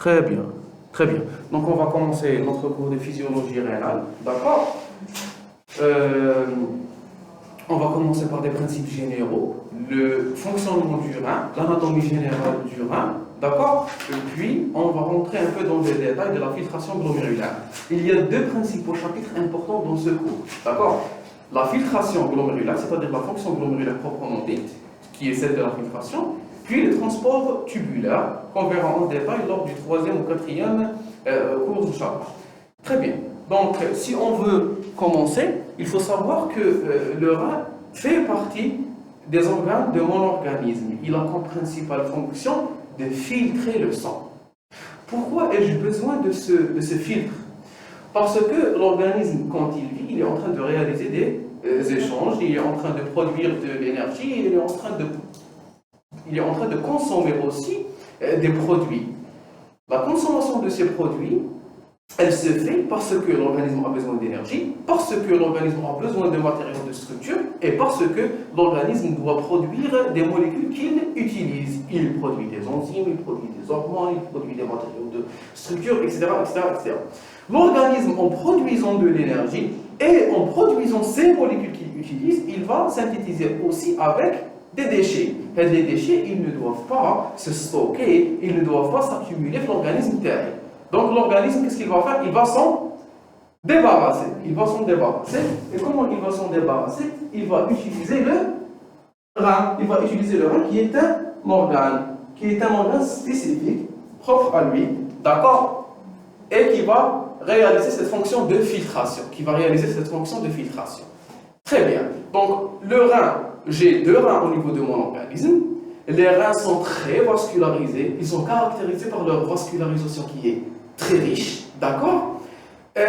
Très bien, très bien. Donc on va commencer notre cours de physiologie rénale, d'accord. On va commencer par des principes généraux, le fonctionnement du rein, l'anatomie générale du rein, d'accord. Et puis on va rentrer un peu dans les détails de la filtration glomérulaire. Il y a deux principaux chapitres importants dans ce cours, d'accord. La filtration glomérulaire, c'est-à-dire la fonction glomérulaire proprement dite, qui est celle de la filtration, puis le transport tubulaire, qu'on verra en détail lors du 3e ou 4e cours du chapitre. Très bien. Donc, si on veut commencer, il faut savoir que le rein fait partie des organes de mon organisme. Il a comme principale fonction de filtrer le sang. Pourquoi ai-je besoin de ce filtre? Parce que l'organisme, quand il vit, il est en train de réaliser des échanges, il est en train de produire de l'énergie, il est en train de consommer aussi des produits. La consommation de ces produits, elle se fait parce que l'organisme a besoin d'énergie, parce que l'organisme a besoin de matériaux de structure et parce que l'organisme doit produire des molécules qu'il utilise. Il produit des enzymes, il produit des hormones, il produit des matériaux de structure, etc. etc. L'organisme, en produisant de l'énergie et en produisant ces molécules qu'il utilise, il va synthétiser aussi avec des déchets. Et les déchets, ils ne doivent pas se stocker, ils ne doivent pas s'accumuler dans l'organisme terrestre. Donc l'organisme, qu'est-ce qu'il va faire? Il va s'en débarrasser. Il va s'en débarrasser. Et comment il va s'en débarrasser? Il va utiliser le rein. Il va utiliser le rein qui est un organe spécifique, propre à lui, d'accord? Et qui va réaliser cette fonction de filtration. Très bien. Donc le rein, j'ai deux reins au niveau de mon organisme. Les reins sont très vascularisés. Ils sont caractérisés par leur vascularisation qui est très riche, d'accord.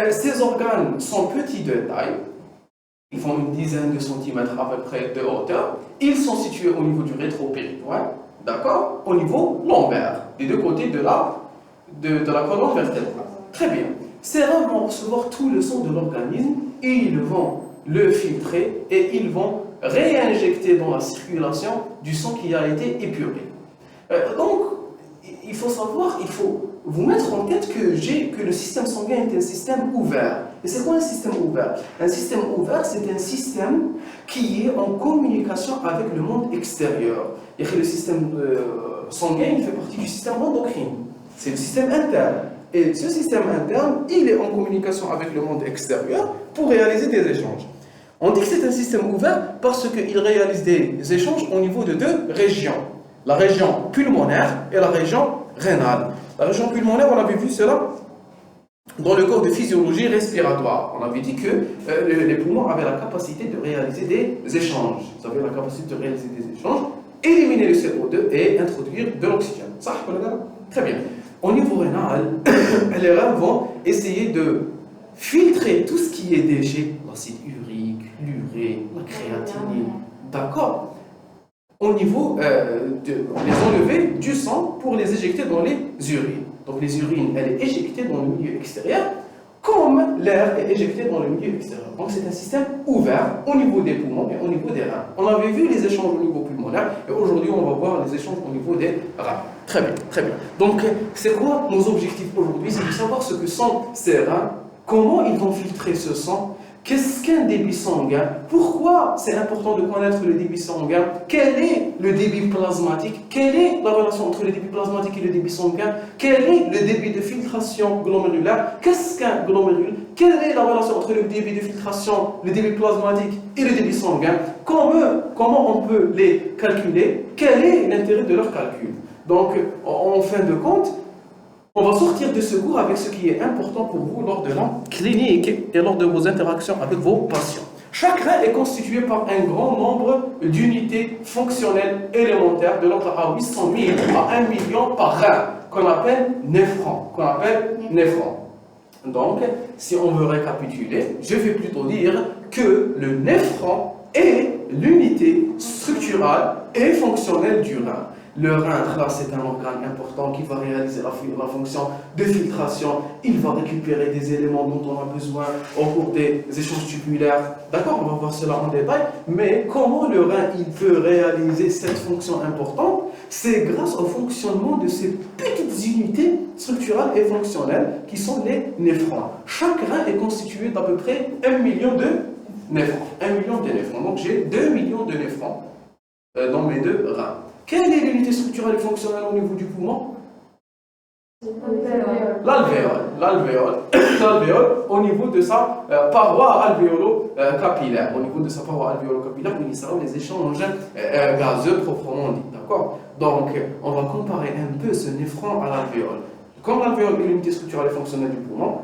Ces organes sont petits de taille, ils font une dizaine de centimètres à peu près de hauteur. Ils sont situés au niveau du rétropéritoine, d'accord, au niveau lombaire, des deux côtés de la colonne vertébrale. Très bien. Ces reins vont recevoir tout le sang de l'organisme et ils vont le filtrer et ils vont réinjecter dans la circulation du sang qui a été épuré. Donc, il faut savoir, il faut vous mettre en tête que le système sanguin est un système ouvert. Et c'est quoi un système ouvert? Un système ouvert, c'est un système qui est en communication avec le monde extérieur. Et le système sanguin, il fait partie du système endocrine. C'est le système interne. Et ce système interne, il est en communication avec le monde extérieur pour réaliser des échanges. On dit que c'est un système ouvert parce qu'il réalise des échanges au niveau de deux régions. La région pulmonaire et la région rénale. La région pulmonaire, on avait vu cela dans le cours de physiologie respiratoire. On avait dit que les poumons avaient la capacité de réaliser des échanges. Ils avaient la capacité de réaliser des échanges, éliminer le CO2 et introduire de l'oxygène. Ça, très bien. Au niveau rénal, les reins vont essayer de filtrer tout ce qui est déchets, l'acide urique, l'urée, la créatinine, d'accord, au niveau de les enlever du sang pour les éjecter dans les urines. Donc les urines, elle est éjectée dans le milieu extérieur comme l'air est éjecté dans le milieu extérieur. Donc c'est un système ouvert au niveau des poumons et au niveau des reins. On avait vu les échanges au niveau pulmonaire et aujourd'hui on va voir les échanges au niveau des reins. Très bien, très bien. Donc c'est quoi nos objectifs aujourd'hui? C'est de savoir ce que sont ces reins, comment ils vont filtrer ce sang. Qu'est-ce qu'un débit sanguin? Pourquoi c'est important de connaître le débit sanguin? Quel est le débit plasmatique? Quelle est la relation entre le débit plasmatique et le débit sanguin? Quel est le débit de filtration glomérulaire? Qu'est-ce qu'un glomérule? Quelle est la relation entre le débit de filtration, le débit plasmatique et le débit sanguin? Comment on peut les calculer? Quel est l'intérêt de leur calcul? Donc, en fin de compte, on va sortir de ce cours avec ce qui est important pour vous lors de la clinique et lors de vos interactions avec vos patients. Chaque rein est constitué par un grand nombre d'unités fonctionnelles élémentaires de l'ordre à 800 000 à 1 million par rein, qu'on appelle néphrons. Donc, si on veut récapituler, je vais plutôt dire que le néphron est l'unité structurale et fonctionnelle du rein. Le rein, là, c'est un organe important qui va réaliser la fonction de filtration. Il va récupérer des éléments dont on a besoin au cours des échanges tubulaires. D'accord, on va voir cela en détail. Mais comment le rein il peut réaliser cette fonction importante? C'est grâce au fonctionnement de ces petites unités structurales et fonctionnelles qui sont les néphrons. Chaque rein est constitué d'à peu près 1 million de néphrons. 1 million de néphrons. Donc j'ai 2 millions de néphrons dans mes deux reins. Quelle est l'unité structurelle et fonctionnelle au niveau du poumon? L'alvéole au niveau de sa paroi alvéolo-capillaire. Au niveau de sa paroi alvéolo-capillaire, où il seront les échanges gazeux proprement dit. D'accord? Donc, on va comparer un peu ce néphron à l'alvéole. Comme l'alvéole est l'unité structurelle et fonctionnelle du poumon,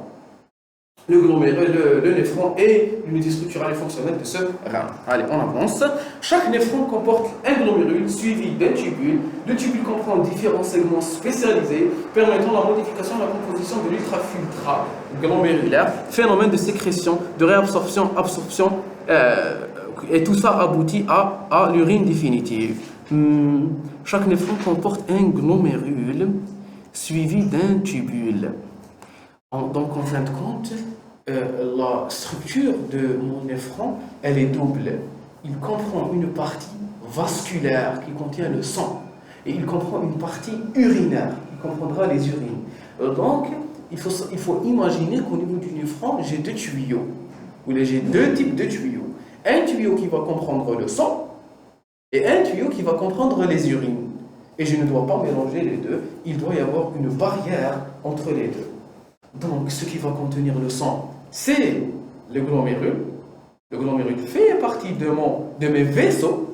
le néphron est l'unité structurelle et fonctionnelle de ce rein. Allez, on avance. Chaque néphron comporte un glomérule suivi d'un tubule. Le tubule comprend différents segments spécialisés permettant la modification de la composition de l'ultrafiltrat glomérulaire, phénomène de sécrétion, de réabsorption, absorption, et tout ça aboutit à l'urine définitive. Chaque néphron comporte un glomérule suivi d'un tubule. Donc, en fin de compte, la structure de mon néphron, elle est double. Il comprend une partie vasculaire qui contient le sang et il comprend une partie urinaire qui comprendra les urines. Donc, il faut imaginer qu'au niveau du néphron, j'ai deux tuyaux, ou j'ai deux types de tuyaux. Un tuyau qui va comprendre le sang et un tuyau qui va comprendre les urines. Et je ne dois pas mélanger les deux, il doit y avoir une barrière entre les deux. Donc, ce qui va contenir le sang, c'est le glomérule. Le glomérule fait partie de mes vaisseaux.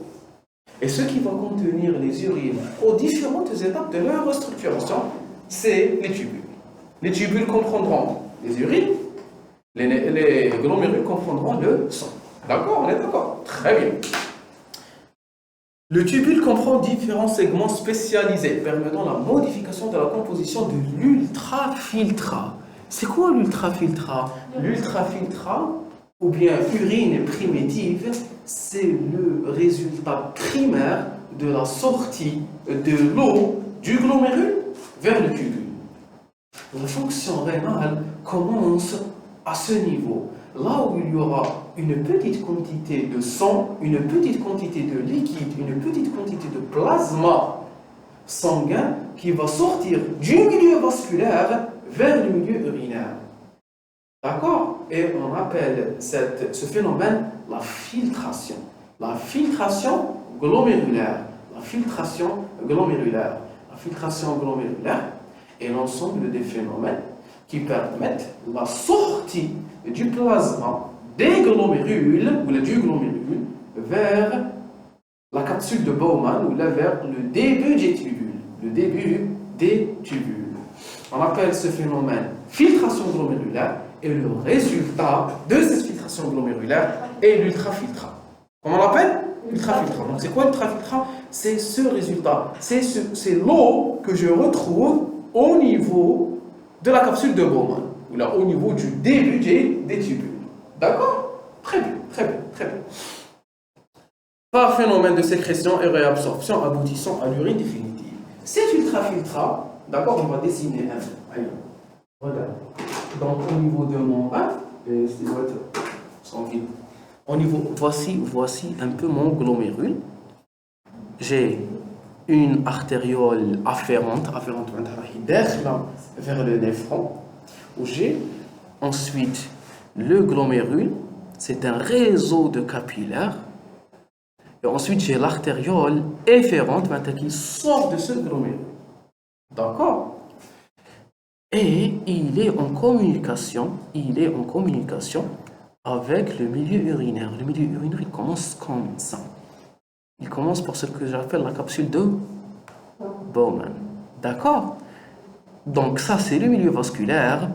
Et ce qui va contenir les urines aux différentes étapes de leur structuration, c'est les tubules. Les tubules comprendront les urines, les glomérules comprendront le sang. D'accord? On est d'accord? Très bien. Le tubule comprend différents segments spécialisés permettant la modification de la composition de l'ultrafiltrat. C'est quoi l'ultrafiltrat? L'ultrafiltrat, ou bien urine primitive, c'est le résultat primaire de la sortie de l'eau du glomérule vers le tubule. La fonction rénale commence à ce niveau, là où il y aura une petite quantité de sang, une petite quantité de liquide, une petite quantité de plasma sanguin qui va sortir du milieu vasculaire vers le milieu urinaire. D'accord? Et on appelle ce phénomène la filtration. La filtration glomérulaire. La filtration glomérulaire. La filtration glomérulaire est l'ensemble des phénomènes qui permettent la sortie du plasma des glomérules, ou du glomérule, vers la capsule de Bowman, ou là vers le début des tubules. Le début des tubules. On appelle ce phénomène filtration glomérulaire et le résultat de cette filtration glomérulaire est l'ultrafiltrat. Comment on l'appelle? Ultrafiltrat. Donc c'est quoi l'ultrafiltrat? C'est ce résultat. C'est l'eau que je retrouve au niveau de la capsule de Bowman, ou là au niveau du début des tubules. D'accord? Très bien, très bien, très bien. Par phénomène de sécrétion et réabsorption aboutissant à l'urine définitive. Cet ultrafiltrat, d'accord, on va dessiner un. Allez, regarde. Donc au niveau de mon rein, au niveau, voici un peu mon glomérule. J'ai une artériole afférente vers le néphron, où j'ai ensuite le glomérule, c'est un réseau de capillaires, et ensuite j'ai l'artériole efférente qui sort de ce glomérule. D'accord? Et il est en communication avec le milieu urinaire. Le milieu urinaire, il commence comme ça. Il commence par ce que j'appelle la capsule de Bowman. D'accord? Donc ça, c'est le milieu vasculaire.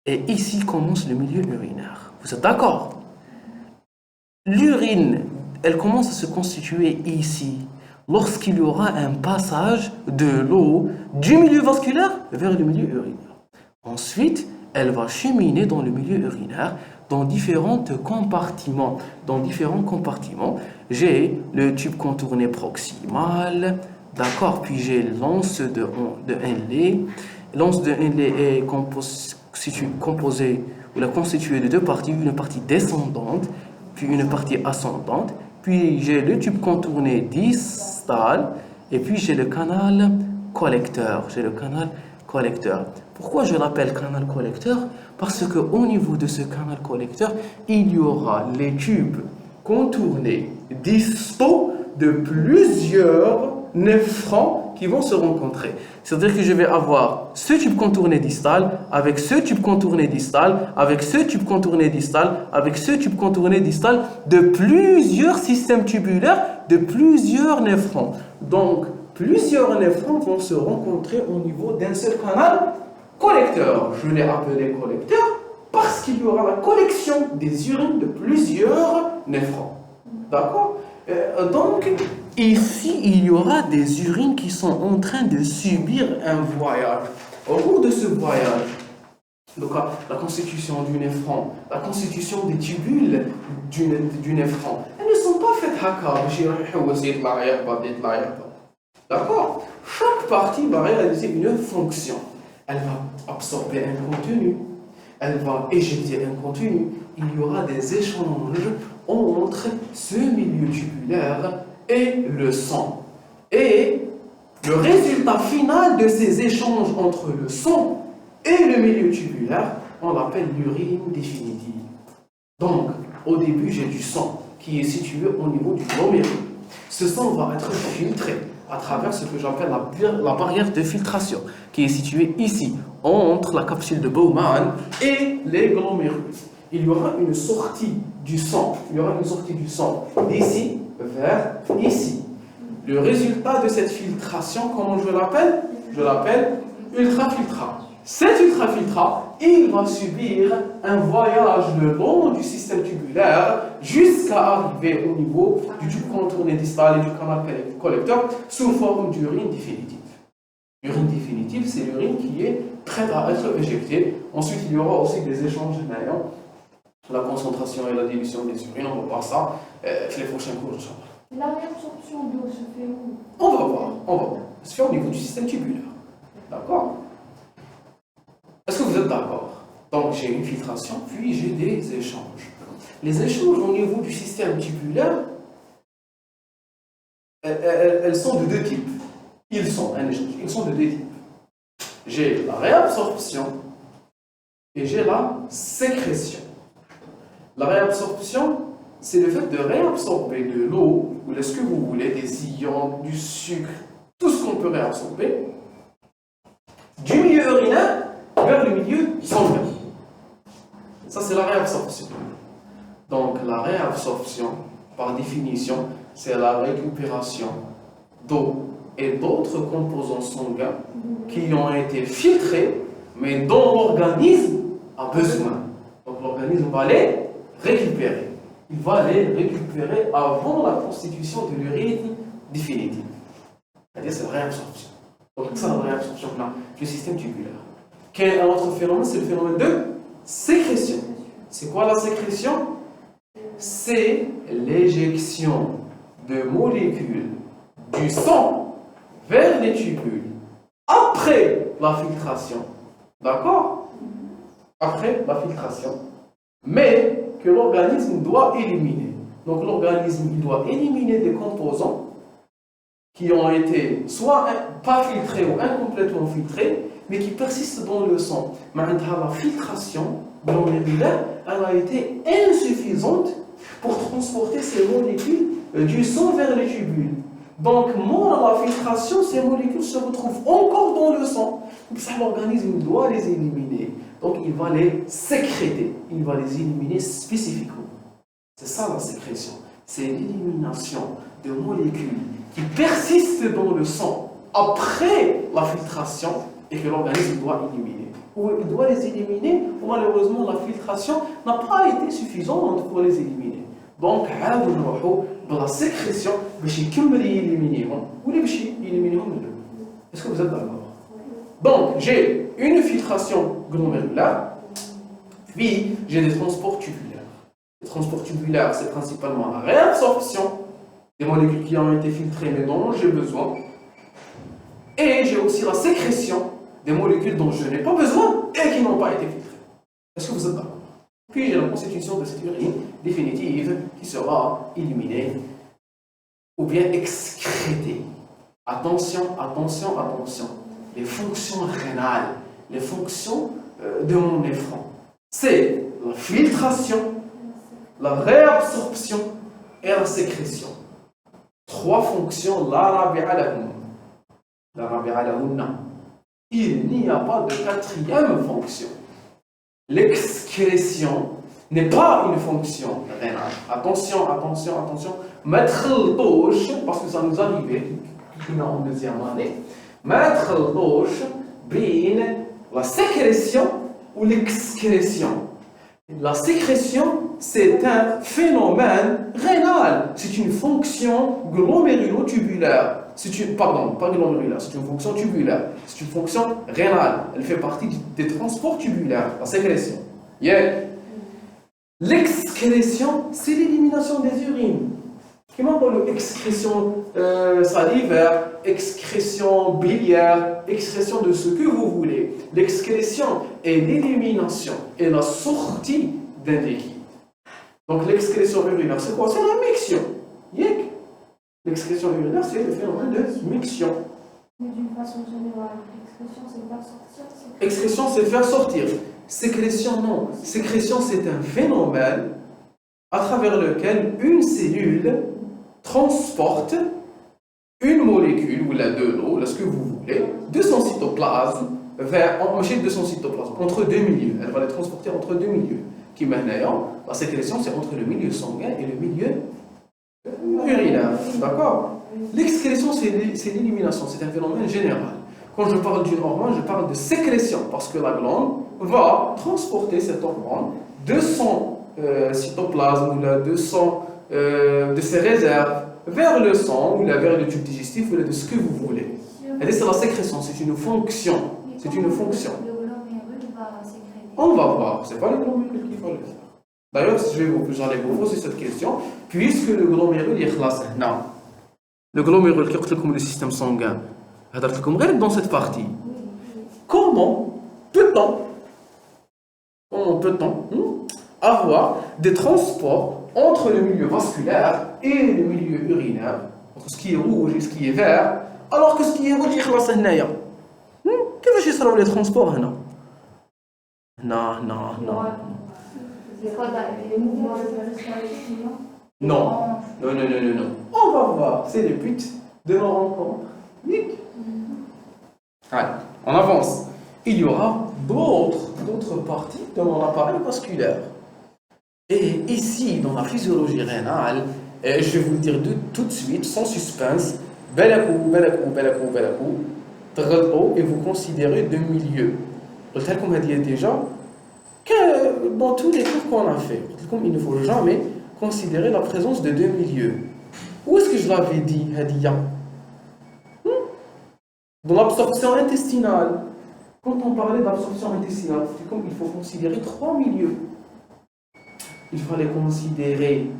Et ici commence le milieu urinaire. Vous êtes d'accord? L'urine, elle commence à se constituer ici, lorsqu'il y aura un passage de l'eau du milieu vasculaire vers le milieu urinaire. Ensuite, elle va cheminer dans le milieu urinaire dans différents compartiments. J'ai le tube contourné proximal, d'accord, puis j'ai l'anse de Henle. L'anse de Henle est constituée de deux parties, une partie descendante, puis une partie ascendante. Puis j'ai le tube contourné distal Et puis j'ai le canal collecteur. J'ai le canal collecteur. Pourquoi je l'appelle canal collecteur? Parce qu'au niveau de ce canal collecteur, il y aura les tubes contournés distaux de plusieurs néphrons qui vont se rencontrer. C'est-à-dire que je vais avoir ce tube contourné distal avec ce tube contourné distal, avec ce tube contourné distal, avec ce tube contourné distal de plusieurs systèmes tubulaires, de plusieurs néphrons. Donc, plusieurs néphrons vont se rencontrer au niveau d'un seul canal collecteur. Je l'ai appelé collecteur parce qu'il y aura la collection des urines de plusieurs néphrons. D'accord? Donc, ici, il y aura des urines qui sont en train de subir un voyage. Au cours de ce voyage, donc la constitution du néphron, la constitution des tubules du néphron, elles ne sont pas faites d'accord? Chaque partie va réaliser une fonction. Elle va absorber un contenu, elle va éjecter un contenu. Il y aura des échanges entre ce milieu tubulaire et le sang. Et le résultat final de ces échanges entre le sang et le milieu tubulaire, on l'appelle l'urine définitive. Donc, au début, j'ai du sang qui est situé au niveau du glomérule. Ce sang va être filtré à travers ce que j'appelle la barrière de filtration, qui est située ici, entre la capsule de Bowman et les glomérules. Il y aura une sortie du sang. Il y aura une sortie du sang d'ici vers ici. Le résultat de cette filtration, comment je l'appelle? Je l'appelle ultrafiltrat. Cet ultrafiltrat, il va subir un voyage le long du système tubulaire jusqu'à arriver au niveau du tube contourné distal et du canal collecteur sous forme d'urine définitive. L'urine définitive, c'est l'urine qui est prête à être éjectée. Ensuite, il y aura aussi des échanges naillants, la concentration et la dilution des urines. On va voir ça les prochains cours. La réabsorption d'eau se fait où? On va voir. Ça se fait au niveau du système tubulaire. D'accord? Est-ce que vous êtes d'accord? Donc j'ai une filtration, puis j'ai des échanges. Les échanges au niveau du système tubulaire, elles sont de deux types. Ils sont de deux types. J'ai la réabsorption et j'ai la sécrétion. La réabsorption, c'est le fait de réabsorber de l'eau, ou de ce que vous voulez, des ions, du sucre, tout ce qu'on peut réabsorber, du milieu urinaire vers le milieu sanguin. Ça, c'est la réabsorption. Donc, la réabsorption, par définition, c'est la récupération d'eau et d'autres composants sanguins qui ont été filtrés, mais dont l'organisme a besoin. Donc, l'organisme va les récupérer. Il va les récupérer avant la constitution de l'urine définitive. C'est-à-dire, c'est la réabsorption. Donc, ça, la réabsorption du système tubulaire. Quel est un autre phénomène? C'est le phénomène de sécrétion. C'est quoi la sécrétion? C'est l'éjection de molécules du sang vers les tubules après la filtration. D'accord? Après la filtration. Mais que l'organisme doit éliminer. Donc l'organisme il doit éliminer des composants qui ont été soit pas filtrés ou incomplètement filtrés, mais qui persistent dans le sang. Maintenant, la filtration glomérulaire, elle a été insuffisante pour transporter ces molécules du sang vers les tubules. Donc, moins la filtration, ces molécules se retrouvent encore dans le sang. Donc, ça, l'organisme doit les éliminer. Donc, il va les sécréter. Il va les éliminer spécifiquement. C'est ça la sécrétion. C'est l'élimination de molécules qui persistent dans le sang après la filtration et que l'organisme doit éliminer. Ou il doit les éliminer, ou malheureusement la filtration n'a pas été suffisante pour les éliminer. Donc, la sécrétion, éliminer. Est-ce que vous êtes d'accord? Donc, j'ai une filtration glomérulaire, puis j'ai des transports tubulaires. Les transports tubulaires, c'est principalement la réabsorption des molécules qui ont été filtrées mais dont j'ai besoin. Et j'ai aussi la sécrétion des molécules dont je n'ai pas besoin et qui n'ont pas été filtrées. Est-ce que vous êtes d'accord? Puis j'ai la constitution de cette urine définitive qui sera éliminée ou bien excrétée. Attention, attention, attention. Les fonctions rénales, les fonctions de mon néphron, c'est la filtration, la réabsorption et la sécrétion. 3 fonctions, la rabi'a lahunna. La rabi'a lahunna. Il n'y a pas de 4e fonction. L'excrétion n'est pas une fonction rénale. Attention, attention, attention. Mettre le touche, parce que ça nous arrivait, en 2e année, mettre le touche, bien la sécrétion ou l'excrétion. La sécrétion, c'est un phénomène rénal. C'est une fonction glomérulotubulaire. Pardon, pas glomérulaire, c'est une fonction tubulaire. C'est une fonction rénale. Elle fait partie des transports tubulaires, la sécrétion. Yeah. L'excrétion, c'est l'élimination des urines. Comment on dit excrétion salivaire, excrétion biliaire, excrétion de ce que vous voulez. L'excrétion est l'élimination et la sortie d'un liquide. Donc l'excrétion urinaire, c'est quoi? C'est la miction. Yek. L'excrétion urinaire, c'est le phénomène de miction. Mais d'une façon générale, l'excrétion, c'est faire sortir. Excrétion, c'est faire sortir. Sécrétion, non. Sécrétion, c'est un phénomène à travers lequel une cellule transporte une molécule, ou de l'eau, ce que vous voulez, de son cytoplasme de son cytoplasme, entre 2 milieux. Elle va les transporter entre 2 milieux. Qui maintenant, la sécrétion, c'est entre le milieu sanguin et le milieu urinaire. D'accord? L'excrétion, c'est l'élimination, c'est un phénomène général. Quand je parle d'une hormone, je parle de sécrétion, parce que la glande va transporter cette hormone de son cytoplasme, de ses réserves, vers le sang, ou vers le tube digestif, ou de ce que vous voulez. Et c'est la sécrétion, c'est une fonction. C'est une fonction. Le glomérule va sécréter. On va voir, c'est pas le glomérule qu'il faut le faire. D'ailleurs, j'allais vous poser cette question, puisque le glomérule est classé. Non. Le glomérule qui est comme le système sanguin, dans cette partie. Comment peut-on avoir des transports entre le milieu vasculaire et le milieu urinaire, entre ce qui est rouge et ce qui est vert, alors que ce qui est rouge, كيفاش يصراو les transports هنا؟ Non. C'est quoi les mouvements de respiration? Non. On va voir, c'est le but de nos rencontres. Allez, on avance. Il y aura d'autres parties de mon appareil vasculaire. Et ici, dans la physiologie rénale, et je vais vous le dire tout de suite, sans suspense, et vous considérez 2 milieux. Tel qu'on m'a dit déjà, que dans tous les cours qu'on a fait, il ne faut jamais considérer la présence de 2 milieux. Où est-ce que je l'avais dit, Hadia? Dans l'absorption intestinale. Quand on parlait d'absorption intestinale, il faut considérer 3 milieux. Il fallait considérer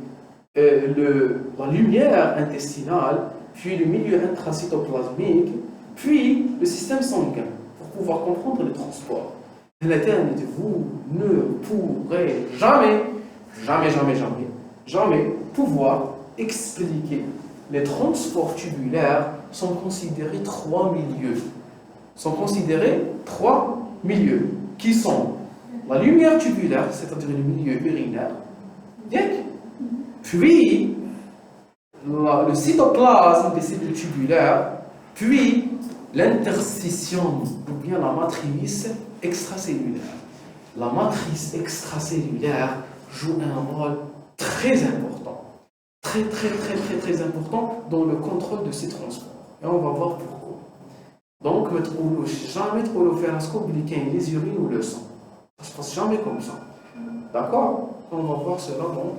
la lumière intestinale, puis le milieu intracytoplasmique, puis le système sanguin, pour pouvoir comprendre les transports. Vous ne pourrez jamais pouvoir expliquer les transports tubulaires sans considérer 3 milieux. Qui sont la lumière tubulaire, c'est-à-dire le milieu urinaire, puis le cytoplasme des cellules tubulaires, puis l'interstitium, ou bien la matrice extracellulaire. La matrice extracellulaire joue un rôle très important, très important dans le contrôle de ces transports. Et on va voir pourquoi. Donc, jamais trop le faire les urines ou le sang. Ça ne se passe jamais comme ça. D'accord? On va voir cela dans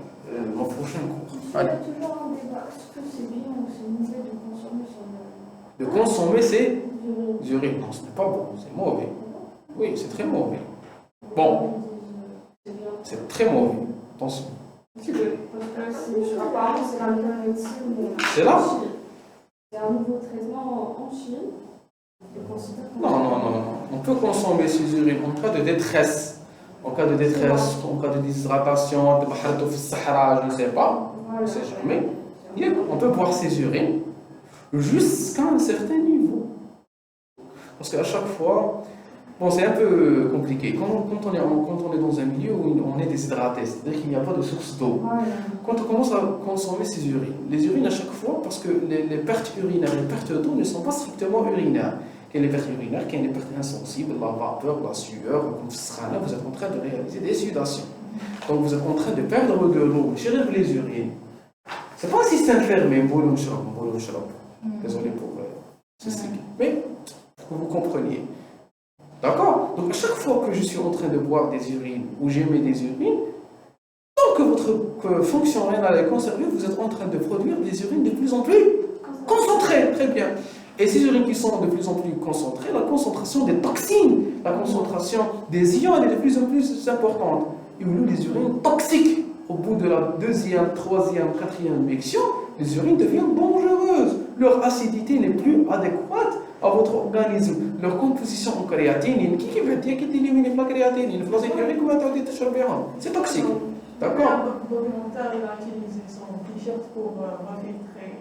mon prochain cours. Il y a toujours un débat. Est-ce que c'est bien ou c'est mauvais de consommer son De consommer ces urines. Non, ce n'est pas bon, c'est mauvais. Oui, c'est très mauvais. Bon, c'est très mauvais. Attention. Apparemment, c'est la médecine. C'est là? C'est un nouveau traitement en Chine. Non. On peut consommer ces urines en cas de détresse. En cas de déshydratation, de Sahara, je ne sais pas. On ne sait jamais. On peut boire ces urines jusqu'à un certain niveau. Parce qu'à chaque fois, bon, c'est un peu compliqué. Quand on est dans un milieu où on est déshydraté, c'est-à-dire qu'il n'y a pas de source d'eau, quand on commence à consommer ces urines, les urines à chaque fois, parce que les pertes urinaires, les pertes d'eau ne sont pas strictement urinaires. Il y a les pertes urinaires, il y a les pertes insensibles, la vapeur, la sueur, comme ce sera là, vous êtes en train de réaliser des sudations. Donc vous êtes en train de perdre de l'eau, chérir les urines. C'est pas un système fermé, désolé pour ceci, mais pour que vous compreniez. D'accord? Donc à chaque fois que je suis en train de boire des urines ou j'émets des urines, tant que votre fonction rénale est conservée, vous êtes en train de produire des urines de plus en plus concentrées. Très bien. Et ces urines qui sont de plus en plus concentrées, la concentration des toxines, la concentration des ions, elle est de plus en plus importante. Et nous, les urines toxiques, au bout de la deuxième, troisième, quatrième injection, les urines deviennent dangereuses. Leur acidité n'est plus adéquate à votre organisme. Leur composition en créatine, qui veut dire qu'il élimine la créatine, c'est toxique. D'accord? Documentaire, il a utilisé son t-shirt pour refiltrer.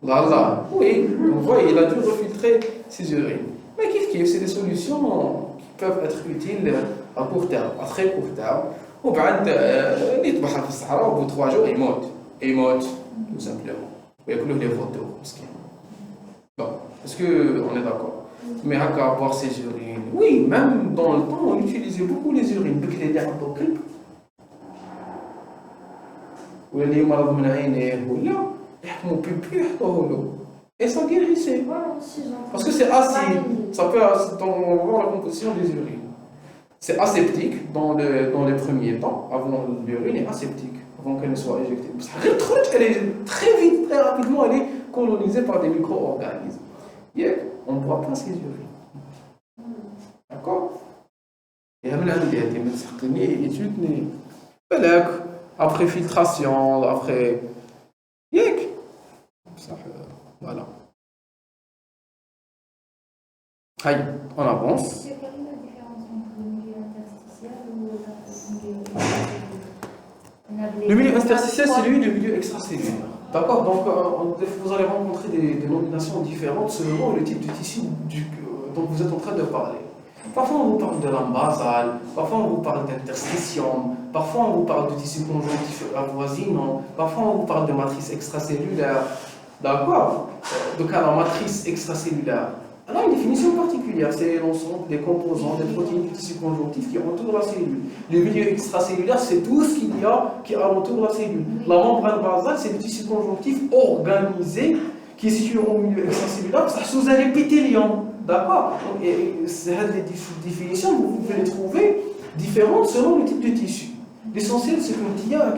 Là, oui, vous voyez, il a dû refiltrer ses urines. Mais c'est des solutions qui peuvent être utiles à court terme, à très court terme. Au bout de 3 jours, il mote, tout simplement. Il y a que les photos. Bon, est-ce qu'on est d'accord? Mais à boire ses urines, oui, même dans le temps, on utilisait beaucoup les urines. Et ça guérissait. Parce que c'est acide. Ça peut, on va voir la composition des urines. C'est aseptique dans les premiers temps, avant l'urine est aseptique, avant qu'elle ne soit éjectée. Elle est très vite, très rapidement, elle est colonisée par des micro-organismes. On ne boit pas ces urines. D'accord? Et après filtration, après. Voilà. Allez, on avance. Quelle est la différence entre le milieu interstitiel ou le milieu interstitiel, c'est lui le milieu extracellulaire. D'accord? Donc, vous allez rencontrer des nominations différentes selon le type de tissu dont vous êtes en train de parler. Parfois, on vous parle de l'âme basale, parfois, on vous parle d'interstitium, parfois, on vous parle de tissu conjonctif avoisinant, parfois, on vous parle de matrice extracellulaire. D'accord? Donc, la matrice extracellulaire, elle a une définition particulière. C'est l'ensemble des composants, des protéines du tissu conjonctif qui entourent la cellule. Le milieu extracellulaire, c'est tout ce qu'il y a qui entoure la cellule. La membrane basale, c'est le tissu conjonctif organisé qui est situé au milieu extracellulaire, ça sous un épithélium. D'accord? Et ces définitions, vous pouvez les trouver différentes selon le type de tissu. L'essentiel, c'est qu'il y a un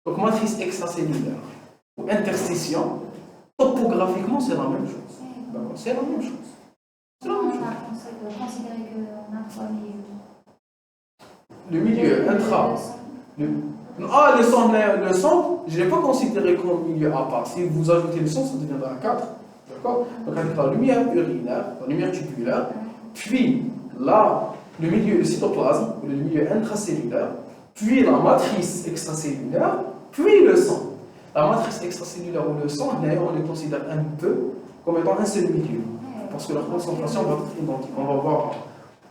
donc, matrice extracellulaire ou interstitium, topographiquement, c'est la même chose. D'accord? C'est la même chose. C'est la même chose. On considère qu'on a 3 milieux. Le milieu intra. Le sang, je ne l'ai pas considéré comme milieu à part. Si vous ajoutez le sang, ça deviendra 4. D'accord? Donc avec la lumière urinaire, la lumière tubulaire, puis là, le milieu, le cytoplasme, le milieu intracellulaire, puis la matrice extracellulaire, puis le sang. La matrice extracellulaire ou le sang, d'ailleurs, on les considère un peu comme étant un seul milieu. Parce que leur concentration va être identique. On va voir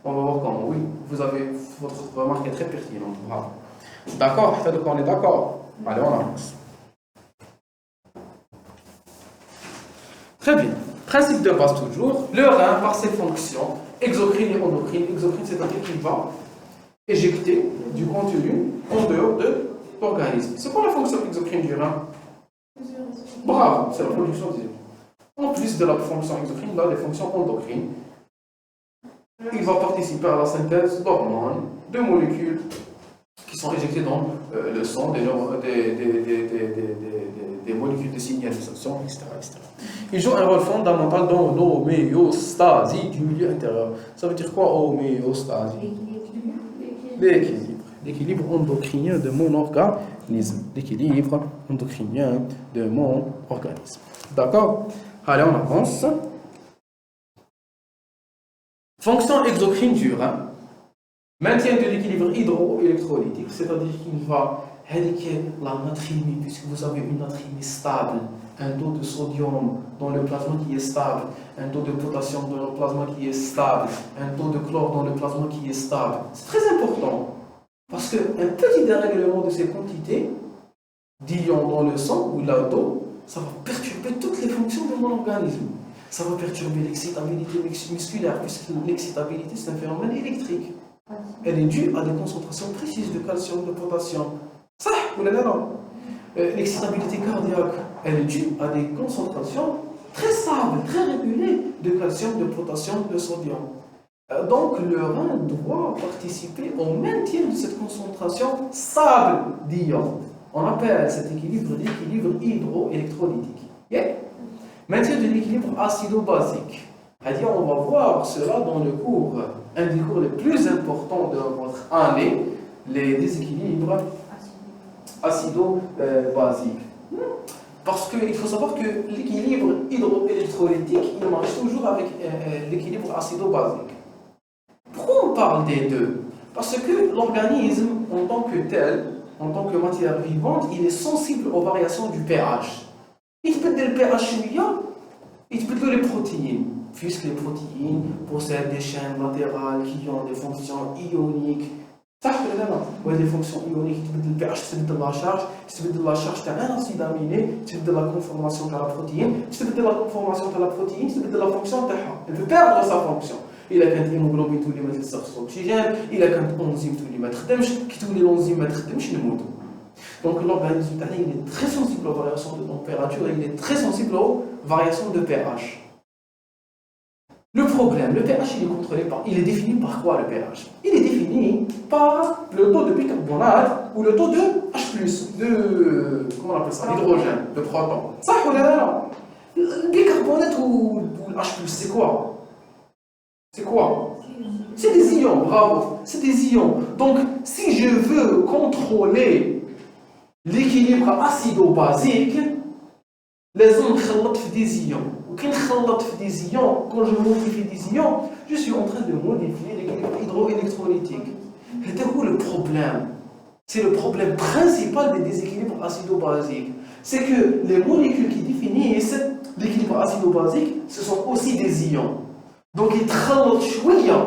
comment. Oui, votre remarque est très pertinente. Voilà. D'accord? On est d'accord? Allez, on avance. Très bien. Principe de base toujours. Le rein, par ses fonctions exocrines et endocrines. Exocrine, c'est-à-dire qu'il va éjecter du contenu en dehors de l'organisme. C'est quoi la fonction exocrine du rein? Bravo, c'est la production des urines. En plus de la fonction exocrine, il a des fonctions endocrines. Il va participer à la synthèse d'hormones, de molécules qui sont éjectées dans le sang, des molécules de signalisation, etc., etc. Il joue un rôle fondamental dans l'homéostasie du milieu intérieur. Ça veut dire quoi, homéostasie? L'équilibre. L'équilibre endocrinien de mon organisme. L'équilibre endocrinien de mon organisme. D'accord? Allez, on avance. Fonction exocrine du rein. Maintien de l'équilibre hydroélectrolytique, c'est-à-dire qu'il va indiquer la natrémie, puisque vous avez une natrémie stable. un taux de sodium dans le plasma qui est stable, un taux de potassium dans le plasma qui est stable, un taux de chlore dans le plasma qui est stable. C'est très important. Parce qu'un petit dérèglement de ces quantités d'ions dans le sang ou là d'eau, ça va perturber toutes les fonctions de mon organisme. Ça va perturber l'excitabilité musculaire, puisque l'excitabilité, c'est un phénomène électrique. Elle est due à des concentrations précises de calcium, de potassium. Ça, vous l'avez là. L'excitabilité cardiaque, elle est due à des concentrations très stables, très régulées de calcium, de potassium, de sodium. Donc, le rein doit participer au maintien de cette concentration stable d'ions. On appelle cet équilibre l'équilibre hydroélectrolytique. Yeah. Maintien de l'équilibre acido-basique. C'est-à-dire, on va voir cela dans le cours, un des cours les plus importants de votre année, les déséquilibres acido-basiques. Parce qu'il faut savoir que l'équilibre hydroélectrolytique, il marche toujours avec l'équilibre acido-basique. Pourquoi on parle des deux? Parce que l'organisme, en tant que tel, en tant que matière vivante, il est sensible aux variations du pH. Il peut être le pH chimique, il peut être les protéines, puisque les protéines possèdent des chaînes latérales qui ont des fonctions ioniques. Ça, ou des fonctions ioniques, tu peux le pH, tu peux de la charge, tu peux de la charge, tu as un acide aminé, tu peux de la conformation de la protéine, tu peux de la conformation de la protéine, tu peux de la fonction de elle peut perdre sa fonction. Il a qu'un hémoglobine tous les mètres de l'oxygène, il a qu'un enzyme tous les mètres d'âge, qui tous les enzymes mètres d'âge, je ne moto. Donc l'organisme il est très sensible aux variations de température et il est très sensible aux variations de pH. Le problème, le pH il est contrôlé par, il est défini par quoi le pH? Il est défini par le taux de bicarbonate ou le taux de H+, de, comment on appelle ça, l'hydrogène, de proton. Ça, le bicarbonate ou le H+, c'est quoi? C'est quoi? C'est des ions, bravo, c'est des ions. Donc, si je veux contrôler l'équilibre acido-basique, لازم نخلط في des ions. وكي نخلط في des ions, quand je modifie des ions, je suis en train de modifier l'équilibre hydroélectrolytique. C'est quoi le problème? C'est le problème principal des déséquilibres acido-basiques. C'est que les molécules qui définissent l'équilibre acido-basique, ce sont aussi des ions. Donc, ils traitent شوية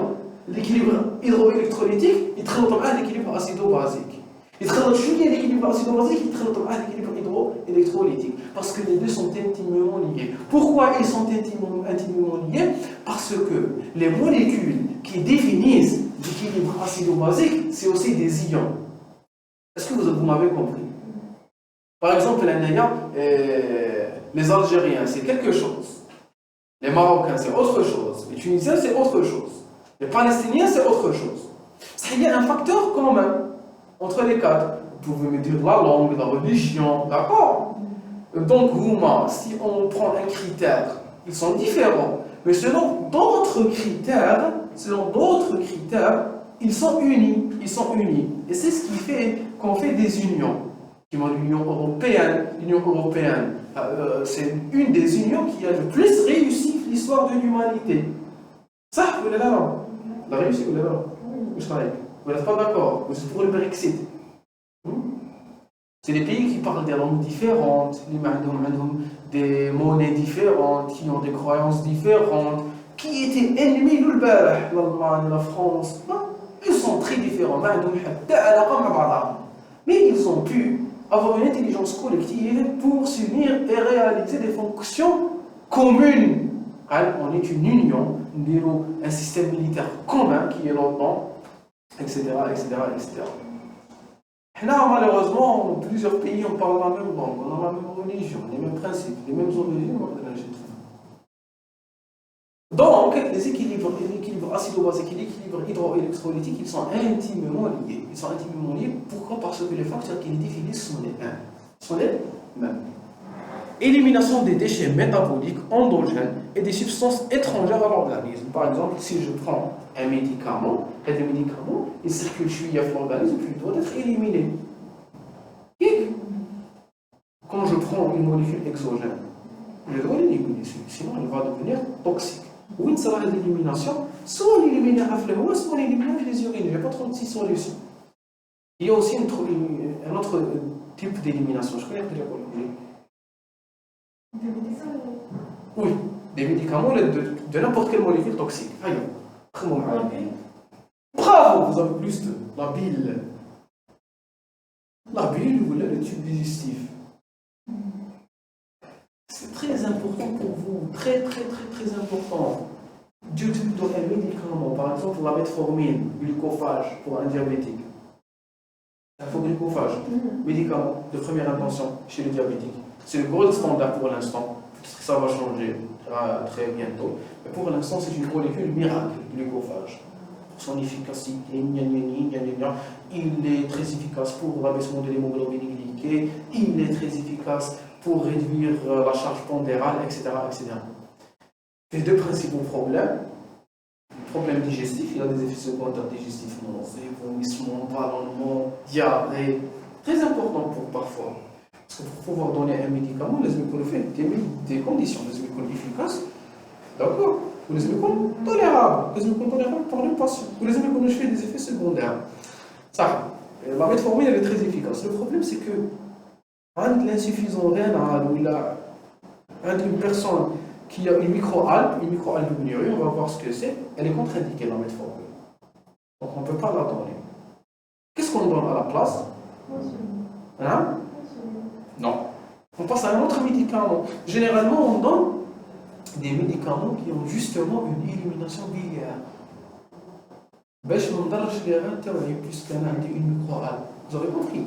l'équilibre hydroélectrolytique, ils traitent l'équilibre acido-basique. Ils traitent شوية l'équilibre acido-basique, ils traitent l'équilibre hydroélectrolytique. Parce que les deux sont intimement liés. Pourquoi ils sont intimement liés? Parce que les molécules qui définissent l'équilibre acido-basique, c'est aussi des ions. Est-ce que vous m'avez compris? Par exemple, les Algériens, c'est quelque chose. Les Marocains, c'est autre chose. Les Tunisiens, c'est autre chose. Les Palestiniens, c'est autre chose. Il y a un facteur commun entre les quatre. Vous pouvez me dire la langue, la religion, d'accord? Donc, si on prend un critère, ils sont différents. Mais selon d'autres critères, ils sont unis. Et c'est ce qui fait qu'on fait des unions. L'Union européenne, c'est une des unions qui a le plus réussi l'histoire de l'humanité. Ça, vous l'avez là. La réussite, vous l'avez là. Vous n'êtes pas d'accord. Vous êtes pour le Brexit. C'est des pays qui parlent des langues différentes, des monnaies différentes, qui ont des croyances différentes, qui étaient ennemis de l'Allemagne, la France. Ils sont très différents. Mais ils ont pu avoir une intelligence collective pour s'unir et réaliser des fonctions communes. On est une union, un système militaire commun qui est l'OTAN, etc. Là, malheureusement, plusieurs pays on parle la même langue, on a la même religion, les mêmes principes, les mêmes origines. Donc, l'équilibre acido-basique et l'équilibre hydroélectrolytique, ils sont intimement liés. Pourquoi? Parce que les facteurs qui les définissent sont les mêmes. Élimination des déchets métaboliques endogènes et des substances étrangères à l'organisme. Par exemple, si je prends un médicament, il circule dans l'organisme, puis il doit être éliminé. Quand je prends une molécule exogène, je dois l'éliminer, sinon elle va devenir toxique. Où sera l'élimination? Soit l'éliminer à la soit l'éliminer les urines. Il n'y a pas 36 solutions. Il y a aussi un autre type d'élimination. Je connais déjà. Oui, des médicaments de n'importe quelle molécule toxique. Aïe, bravo, vous avez plus de la bile. La bile ou le tube digestif. C'est très important pour vous, très important. D'utiliser un médicament, par exemple la metformine, glucophage pour un diabétique. Il faut glucophage, médicament de première intention chez les diabétiques. C'est le gold standard pour l'instant. Peut-être que ça va changer très bientôt. Mais pour l'instant, c'est une molécule miracle, le glucophage. Pour son efficacité, il est très efficace pour l'abaissement de l'hémoglobine glycée, il est très efficace pour réduire la charge pondérale, etc. Les deux principaux problèmes, le problème digestif, il a des effets secondaires digestifs, nausées, vomissements, ballonnements, diarrhée, très important pour parfois. Parce que pour pouvoir donner un médicament, les médicaments des conditions, les médicaments efficaces, d'accord, ou les médicaments tolérables, par le patient, ou les médicaments font des effets secondaires. Ça, la metformine, elle est très efficace. Le problème, c'est que l'insuffisance rénale ou une personne qui a une microalbuminurie, on va voir ce que c'est, elle est contre-indiquée la metformine. Donc on ne peut pas la donner. Qu'est-ce qu'on donne à la place? Hein? Non. On passe à un autre médicament. Généralement, on donne des médicaments qui ont justement une élimination biliaire. باش ما نضرش لي غير تاعي puisque انا عندي une microalbe. Vous avez compris?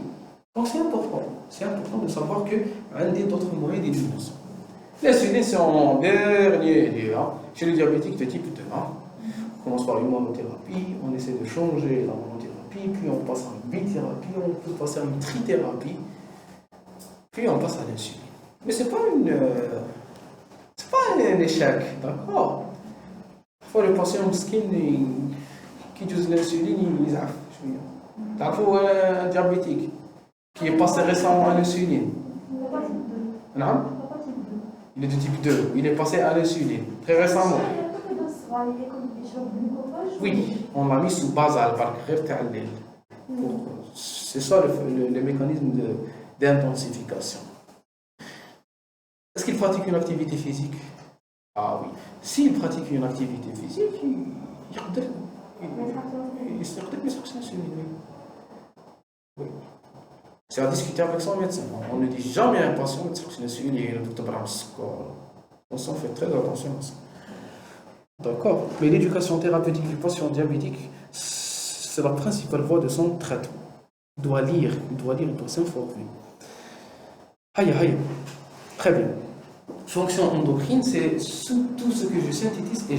Donc c'est important de savoir que عندي d'autres moyens d'élimination. L'insuline, c'est en dernier lieu. Chez les diabétiques de type 2, on commence par une monothérapie, on essaie de changer la monothérapie, puis on passe à une bithérapie, on peut passer à une trithérapie, puis on passe à l'insuline. Mais ce n'est pas un échec, d'accord? Parfois, le patient skin qui utilise l'insuline, il a un diabétique qui est passé récemment à l'insuline. Non? Il est de type 2, il est passé à l'insuline, très récemment. Oui, on l'a mis sous basal par c'est ça le mécanisme d'intensification. Est-ce qu'il pratique une activité physique? Ah oui. S'il pratique une activité physique, il se retrouve sur l'insuline. Oui. C'est à discuter avec son médecin. On ne dit jamais à un patient que c'est une insuline et une score. On s'en fait très attention à ça. D'accord. Mais l'éducation thérapeutique du patient diabétique, c'est la principale voie de son traitement. Il doit lire, il doit s'informer. Aïe. Très bien. Fonction endocrine, c'est tout ce que je synthétise et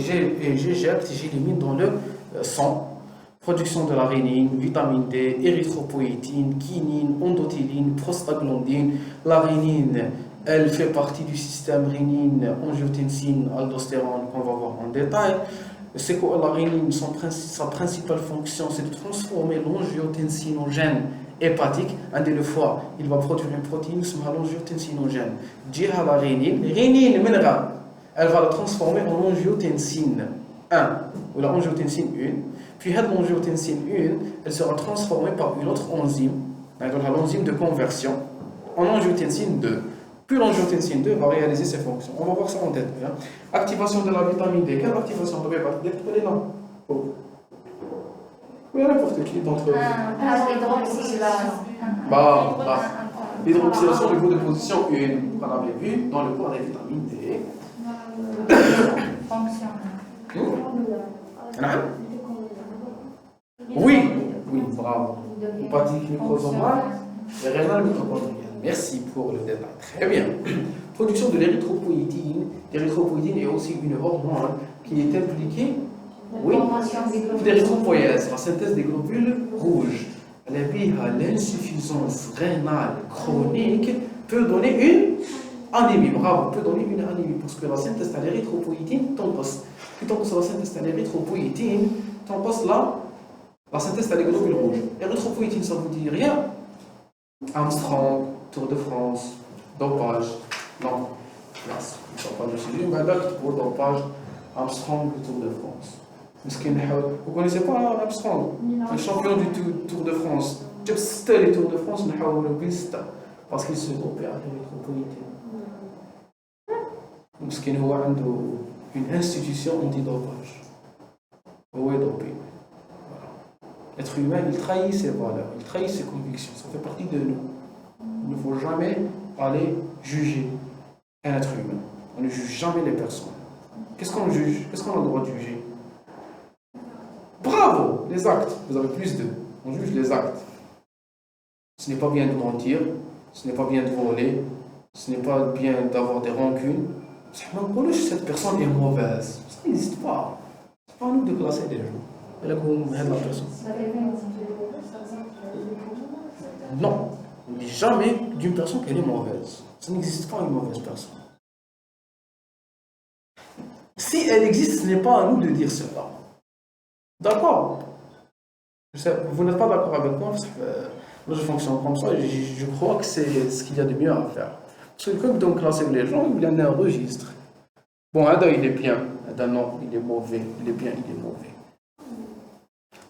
j'éjecte, j'élimine dans le sang. Production de la rénine, vitamine D, érythropoïétine, kinine, endothéline, prostaglandine. La rénine, elle fait partie du système rénine, angiotensine, aldostérone qu'on va voir en détail. C'est que la rénine, sa principale fonction, c'est de transformer l'angiotensine en gène hépatique. Un des deux fois, il va produire une protéine qui s'appelle l'angiotensinogène. Dire la rénine, elle va la transformer en angiotensine 1 ou la angiotensine 1. Puis l'angiotensine 1, elle sera transformée par une autre enzyme, l'enzyme de conversion, en angiotensine 2. Puis l'angiotensine 2 va réaliser ses fonctions. On va voir ça en tête. Activation de la vitamine D. Quelle activation de la vitamine D? Vous connaissez non? Oui, n'importe qui d'entre vous. L'hydroxylation au niveau de position 1, qu'on avait vu dans le cours des vitamines D. Fonction. Oui, bravo. Hépatique microsomale et rénale mitochondriale. Merci pour le détail. Très bien. Production de l'érythropoïétine. L'érythropoïétine est aussi une hormone qui est impliquée, l'érythropoïèse, la synthèse des globules rouges. L'insuffisance rénale chronique peut donner une anémie. Bravo, peut donner une anémie parce que la synthèse de l'érythropoïétine t'empasse. Puis t'empasse la synthèse de l'érythropoïétine, t'empasse la synthèse des globules rouges. L'érythropoïétine, ça vous dit rien? Armstrong, Tour de France, dopage. Non, classe. Je ne sais pas de sujet, mais d'acte pour dopage, Armstrong, Tour de France. Vous ne connaissez pas Armstrong? Le champion du Tour de France. C'était les Tours de France, parce qu'il se dopait à l'érythropoïétine. مسكين هو عنده une institution anti-dopage. هو dopé. Voilà. L'être humain, il trahit ses valeurs, il trahit ses convictions. Ça fait partie de nous. Il ne faut jamais aller juger un être humain. On ne juge jamais les personnes. Qu'est-ce qu'on juge? Qu'est-ce qu'on a le droit de juger? Bravo! Les actes. Vous avez plus de. On juge les actes. Ce n'est pas bien de mentir, ce n'est pas bien de voler, ce n'est pas bien d'avoir des rancunes. Cette personne est mauvaise. Ça n'existe pas. C'est pas à nous de classer les gens. La personne. Non, on ne dit jamais d'une personne qu'elle est mauvaise. Ça n'existe pas une mauvaise personne. Si elle existe, ce n'est pas à nous de dire cela. D'accord? Vous n'êtes pas d'accord avec moi? Moi, je fonctionne comme ça et je crois que c'est ce qu'il y a de mieux à faire. Parce que comme on classe les gens, il y en a un registre. Bon, Ada, il est bien. Ada, non, il est mauvais. Il est bien, il est mauvais.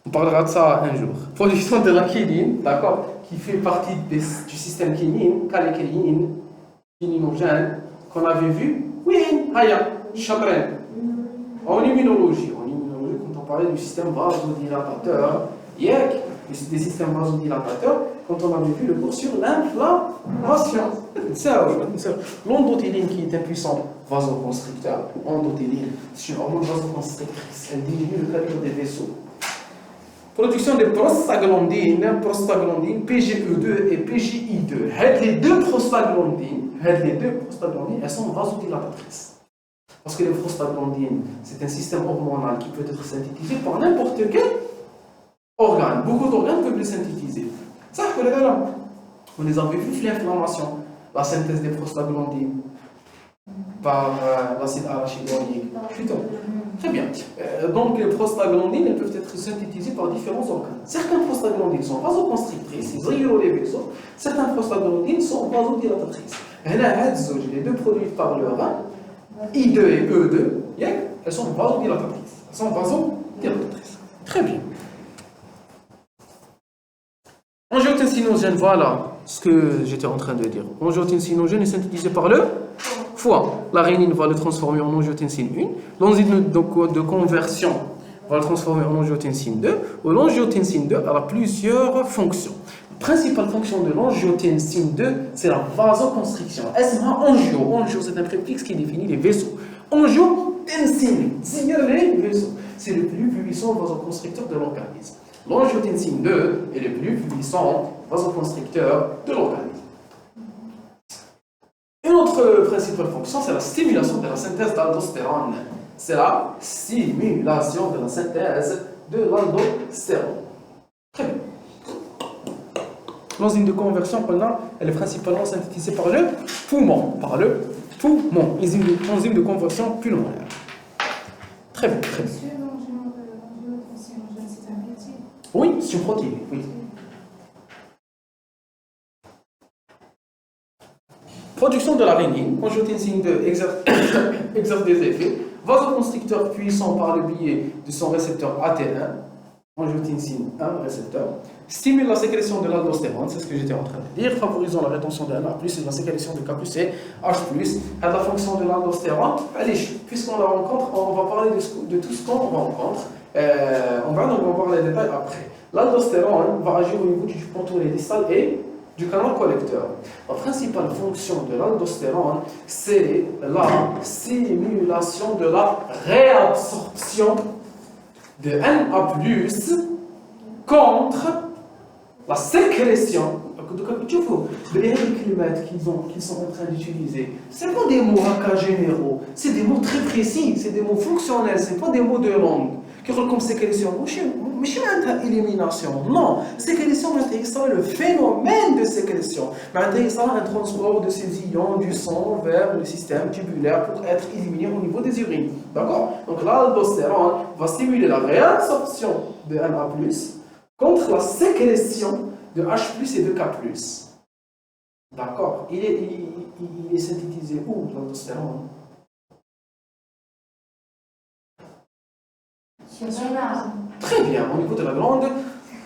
On parlera de ça un jour. Production de la kéline, d'accord, qui fait partie du système kéline, kéninogène, qu'on avait vu. Oui, Haya, Chabren. En immunologie, quand on parlait du système vasodilatateur, des systèmes vasodilatateurs, quand on avait vu le cours sur l'inflammation. L'endothéline qui est un puissant vasoconstricteur, endothéline, c'est une hormone vasoconstrictrice, elle diminue le calibre des vaisseaux. Production de prostaglandines, PGE2 et PGI2. Les deux prostaglandines, elles sont vasodilatatrices. Parce que les prostaglandines, c'est un système hormonal qui peut être synthétisé par n'importe quel organe. Beaucoup d'organes peuvent les synthétiser. Ça, on les avait vu l'inflammation, la synthèse des prostaglandines par l'acide arachidonique. Très bien. Donc, les prostaglandines, elles peuvent être synthétisées par différents organes. Certains prostaglandines sont vasoconstrictrices, ils irritent les vaisseaux. Certains prostaglandines sont vasodilatatrices. Les deux produits par le rein, I2 et E2, elles sont vasodilatatrices. Très bien. Angiotensinogène, voilà ce que j'étais en train de dire. Angiotensinogène est synthétisé par le foie. La rénine va le transformer en angiotensine 1. L'enzyme de conversion va le transformer en angiotensine 2. L'angiotensine 2 a plusieurs fonctions. La principale fonction de l'angiotensine 2, c'est la vasoconstriction. Angio, c'est un préfixe qui définit les vaisseaux. Angiotensine, c'est les vaisseaux. C'est le plus puissant vasoconstricteur de l'organisme. L'angiotensine 2 est le plus puissant vasoconstricteur de l'organisme. Une autre principale fonction, c'est la stimulation de la synthèse d'aldostérone. C'est la stimulation de la synthèse de l'aldostérone. Très bien. L'enzyme de conversion, elle est principalement synthétisée par le poumon. Enzyme de conversion pulmonaire. Très bien, très bien. Oui, c'est une protéine, oui. Production de la rénine, angiotensine 2 exerce des effets. Vasoconstricteur puissant par le biais de son récepteur AT1, angiotensine 1 récepteur. Stimule la sécrétion de l'aldostérone, c'est ce que j'étais en train de dire, favorisant la rétention de NA+, et la sécrétion de K+, et H+. À la fonction de l'aldostérone, allez, puisqu'on la rencontre, on va parler de tout ce qu'on rencontre. On va voir les détails après. L'aldostérone va agir au niveau du contourné distal et du canal collecteur. La principale fonction de l'aldostérone, c'est la stimulation de la réabsorption de NA+, contre la sécrétion. Les climates qu'ils sont en train d'utiliser, ce ne sont pas des mots généraux, c'est des mots très précis, c'est des mots fonctionnels, ce ne sont pas des mots de langue. Comme sécrétion, mais pas élimination. Non, sécrétion, c'est le phénomène de sécrétion. C'est un transport de ces ions du sang vers le système tubulaire pour être éliminé au niveau des urines. D'accord? Donc l'aldostérone va stimuler la réabsorption de NA+, contre la sécrétion de H+, et de K+. D'accord? Il est synthétisé où, l'aldostérone? Très bien, au niveau de la glande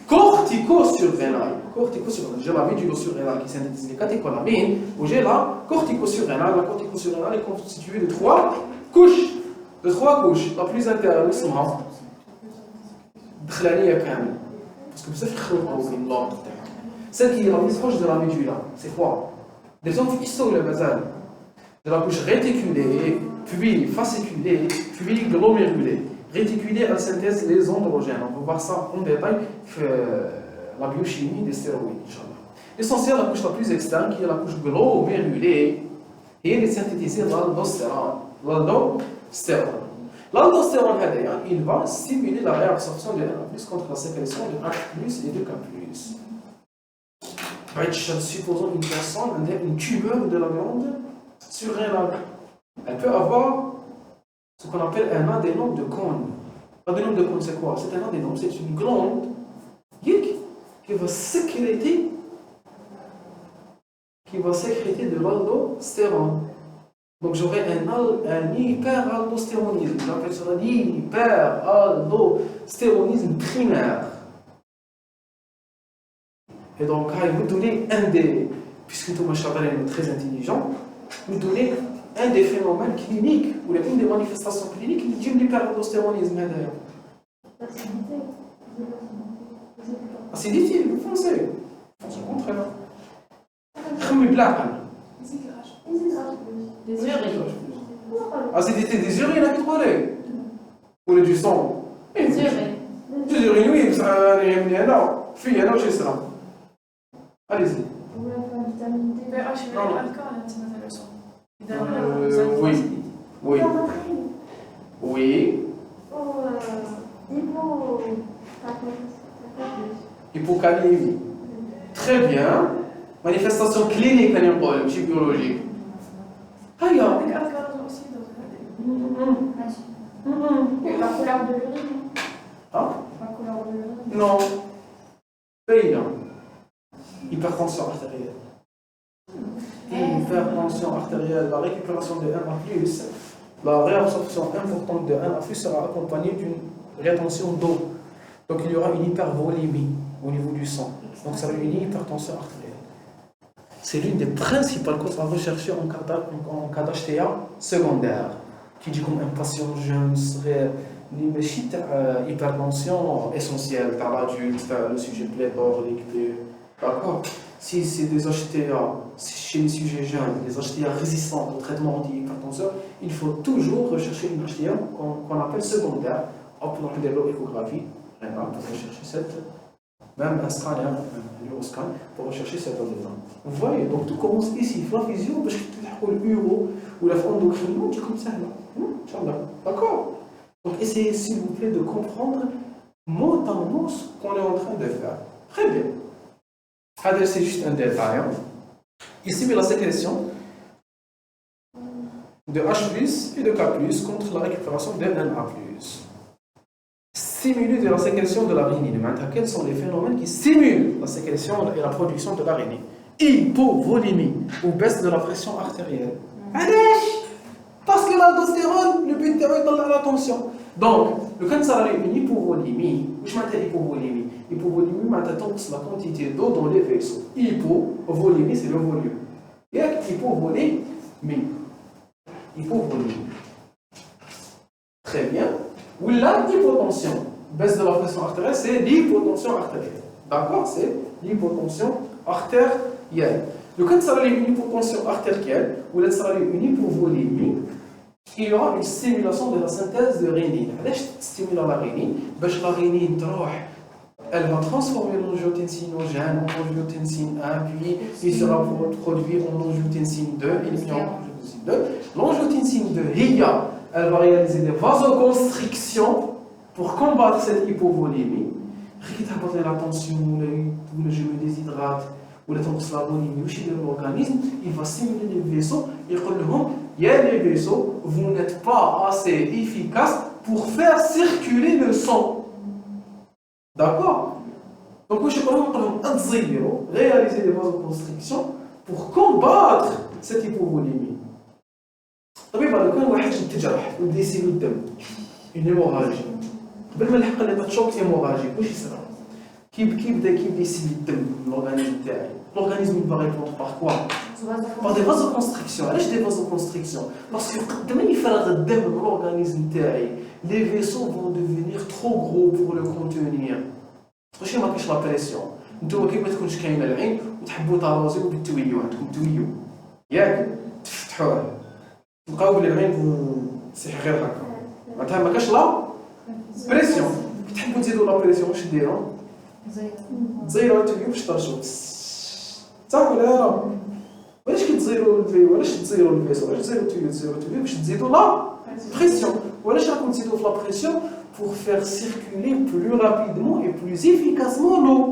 cortico-surrénal. Cortico-surrénal. J'ai la médulo-surrénale qui synthétise les catécholamines, ou j'ai la cortico-surrénale. La cortico-surrénale est constituée de 3 couches. La plus intérieure, c'est parce que vous savez l'ordre. Celle qui est la plus proche de la médula, c'est quoi? Des zones iso le basal. De la couche réticulée, puis fasciculée, puis glomérulée. Réticulée, elle synthèse les androgènes. On va voir ça en détail la biochimie des stéroïdes. L'essentiel, la couche la plus externe, qui est la couche glomérulée, et elle est synthétisée l'aldostérone. L'aldostérone, il va stimuler la réabsorption de N+ contre la sécrétion de H+ et de K+. Supposons une personne a une tumeur de la glande surrénale. Elle peut avoir ce qu'on appelle un adénome de Kohn. L'adénome de Kohn, c'est quoi? C'est un adénome, c'est une glande qui va sécréter de l'aldostérone. Donc j'aurai un hyperaldostéronisme. J'appelle ça l'hyperaldostéronisme primaire. Et donc, il vous donner puisque tout le monde est très intelligent, vous donner un des phénomènes cliniques, ou une des manifestations cliniques qui dit l'hyperaldostéronisme. L'acidité. Acidité, vous pensez? C'est le contraire. Comme blague. Des urines. Acidité des urines, à quoi ou du sang? Des urines. Des urines, oui, ça fait un j'ai ça. Allez-y. Vitamine D. pH Non, non. الألكان أنت مثلا شو؟ Oui. Oui. Oui. Hypocalémie. Très bien. Manifestation clinique, biologique. Aïe. عندك ألكان أوسيدوز La couleur de l'urine. Hein? La couleur de l'urine. Non. Paye. Hypertension artérielle. Hypertension artérielle, la récupération de 1A+, la réabsorption importante de 1A+ sera accompagnée d'une rétention d'eau. Donc il y aura une hypervolémie au niveau du sang. Donc ça va être une hypertension artérielle. C'est l'une des principales causes à rechercher en cas d'HTA secondaire. Qui dit comme un patient jeune serait une hypertension essentielle par l'adulte, le sujet pléthorique. D'accord? Si c'est des HTA, chez les sujets jeunes, des HTA résistants au traitement anti-hypertenseur, il faut toujours rechercher une HTA qu'on appelle secondaire. Hop, on fait de l'échographie rénale pour rechercher cette, même un scanner, un neuroscan, pour rechercher cette adhésion. Vous voyez, donc tout commence ici. La physio, parce que tu as le uro ou la endocrino, tu comme ça là. D'accord? Donc essayez s'il vous plaît de comprendre mot à mot ce qu'on est en train de faire. Très bien. C'est juste un détail. Ici, la sécrétion de H+ et de K+ contre la récupération de Na+. Stimulus de la sécrétion de la rénine. Maintenant, quels sont les phénomènes qui stimulent la sécrétion et la production de la rénine? Hypovolémie ou baisse de la pression artérielle. Parce que l'aldostérone, le but est dans la tension. Donc, le cancer a une hypovolémie. Où je m'appelle hypovolémie? Hypovolémie, c'est la quantité d'eau dans les vaisseaux. Hypovolémie, c'est le volume. Et hypovolémie. Hypovolémie. Très bien. Ou la hypotension. Baisse de la pression artérielle, c'est l'hypotension artérielle. D'accord? C'est l'hypotension artérielle. Le cancer a une hypotension artérielle, ou le cancer a une hypovolémie. Il y aura une stimulation de la synthèse de rénine. علاش تستيمولا la rénine? باش la rénine تروح elle va transformer l'angiotensinogène en angiotensine 1, puis il sera produit en angiotensine 2, et il en angiotensine 2. L'angiotensine 2, elle va réaliser des vasoconstrictions pour combattre cette hypovolémie. Rétablir la tension, ou le je me déshydrate, ou la tension de l'organisme, il va stimuler les vaisseaux et il y a les vaisseaux, vous n'êtes pas assez efficace pour faire circuler le sang. D'accord? Donc, je vais réaliser des vasoconstrictions pour combattre cette hypovolémie. طبيب لو كان واحد تجرح وبدا يسيل الدم une hémorragie قبل ما نلحق لي تشوك hémorragique واش يصرى كيبدا يسيل الدم من l'organisme تاعي. L'organisme il va répondre par quoi? Par des vasoconstrictions. علاش des vasoconstrictions? Parce que قد ما يفرغ الدم من l'organisme تاعي, les vaisseaux vont devenir trop gros pour le contenir. واش ما كاينش لا بريسيون. نتوما كي ما تكونش كاينه العين وتحبوا تارازيو بالتويو, عندكم تويو ياك تفتحوه تلقاو بلي العين تصيح غير هكا, معناتها ما كاش لا بريسيون. كي تحبوا تزيدوا لا بريسيون واش ديروا؟ تزيروا التويو باش ترشوا صح ولا لا؟ علاش كتزيروا الفيو؟ علاش تزيروا الفيسو؟ علاش تزيروا التويو باش تزيدوا لا بريسيون. وعلاش راكم تزيدوا في لا بريسيون؟ pour faire circuler plus rapidement et plus efficacement l'eau.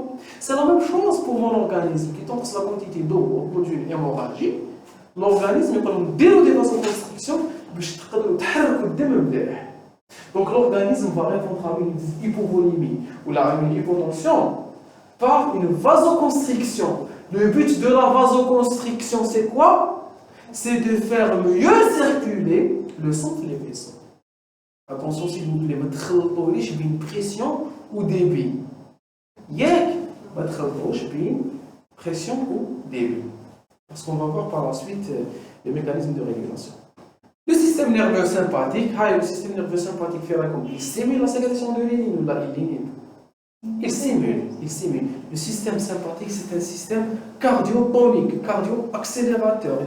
C'est la même chose pour mon organisme. Qui tombe sur la quantité d'eau au cours d'une hémorragie, l'organisme peut dérouler des vasoconstrictions pour تحرك الدم مليح. Donc l'organisme va répondre à une hypovolémie ou une hypotension par une vasoconstriction. Le but de la vasoconstriction, c'est quoi? C'est de faire mieux circuler le sang de les vaisseaux. Attention s'il vous plaît, ما تخلطوليش بين pression ou débit. ياك ما تخلطوش بين pression ou débit. Parce qu'on va voir par la suite les mécanismes de régulation. Le système nerveux sympathique, le système nerveux sympathique fait comme il stimule la sécrétion de l'inuline ou la ilinine. Il stimule. Le système sympathique, c'est un système cardiotonique, cardio-accélérateur.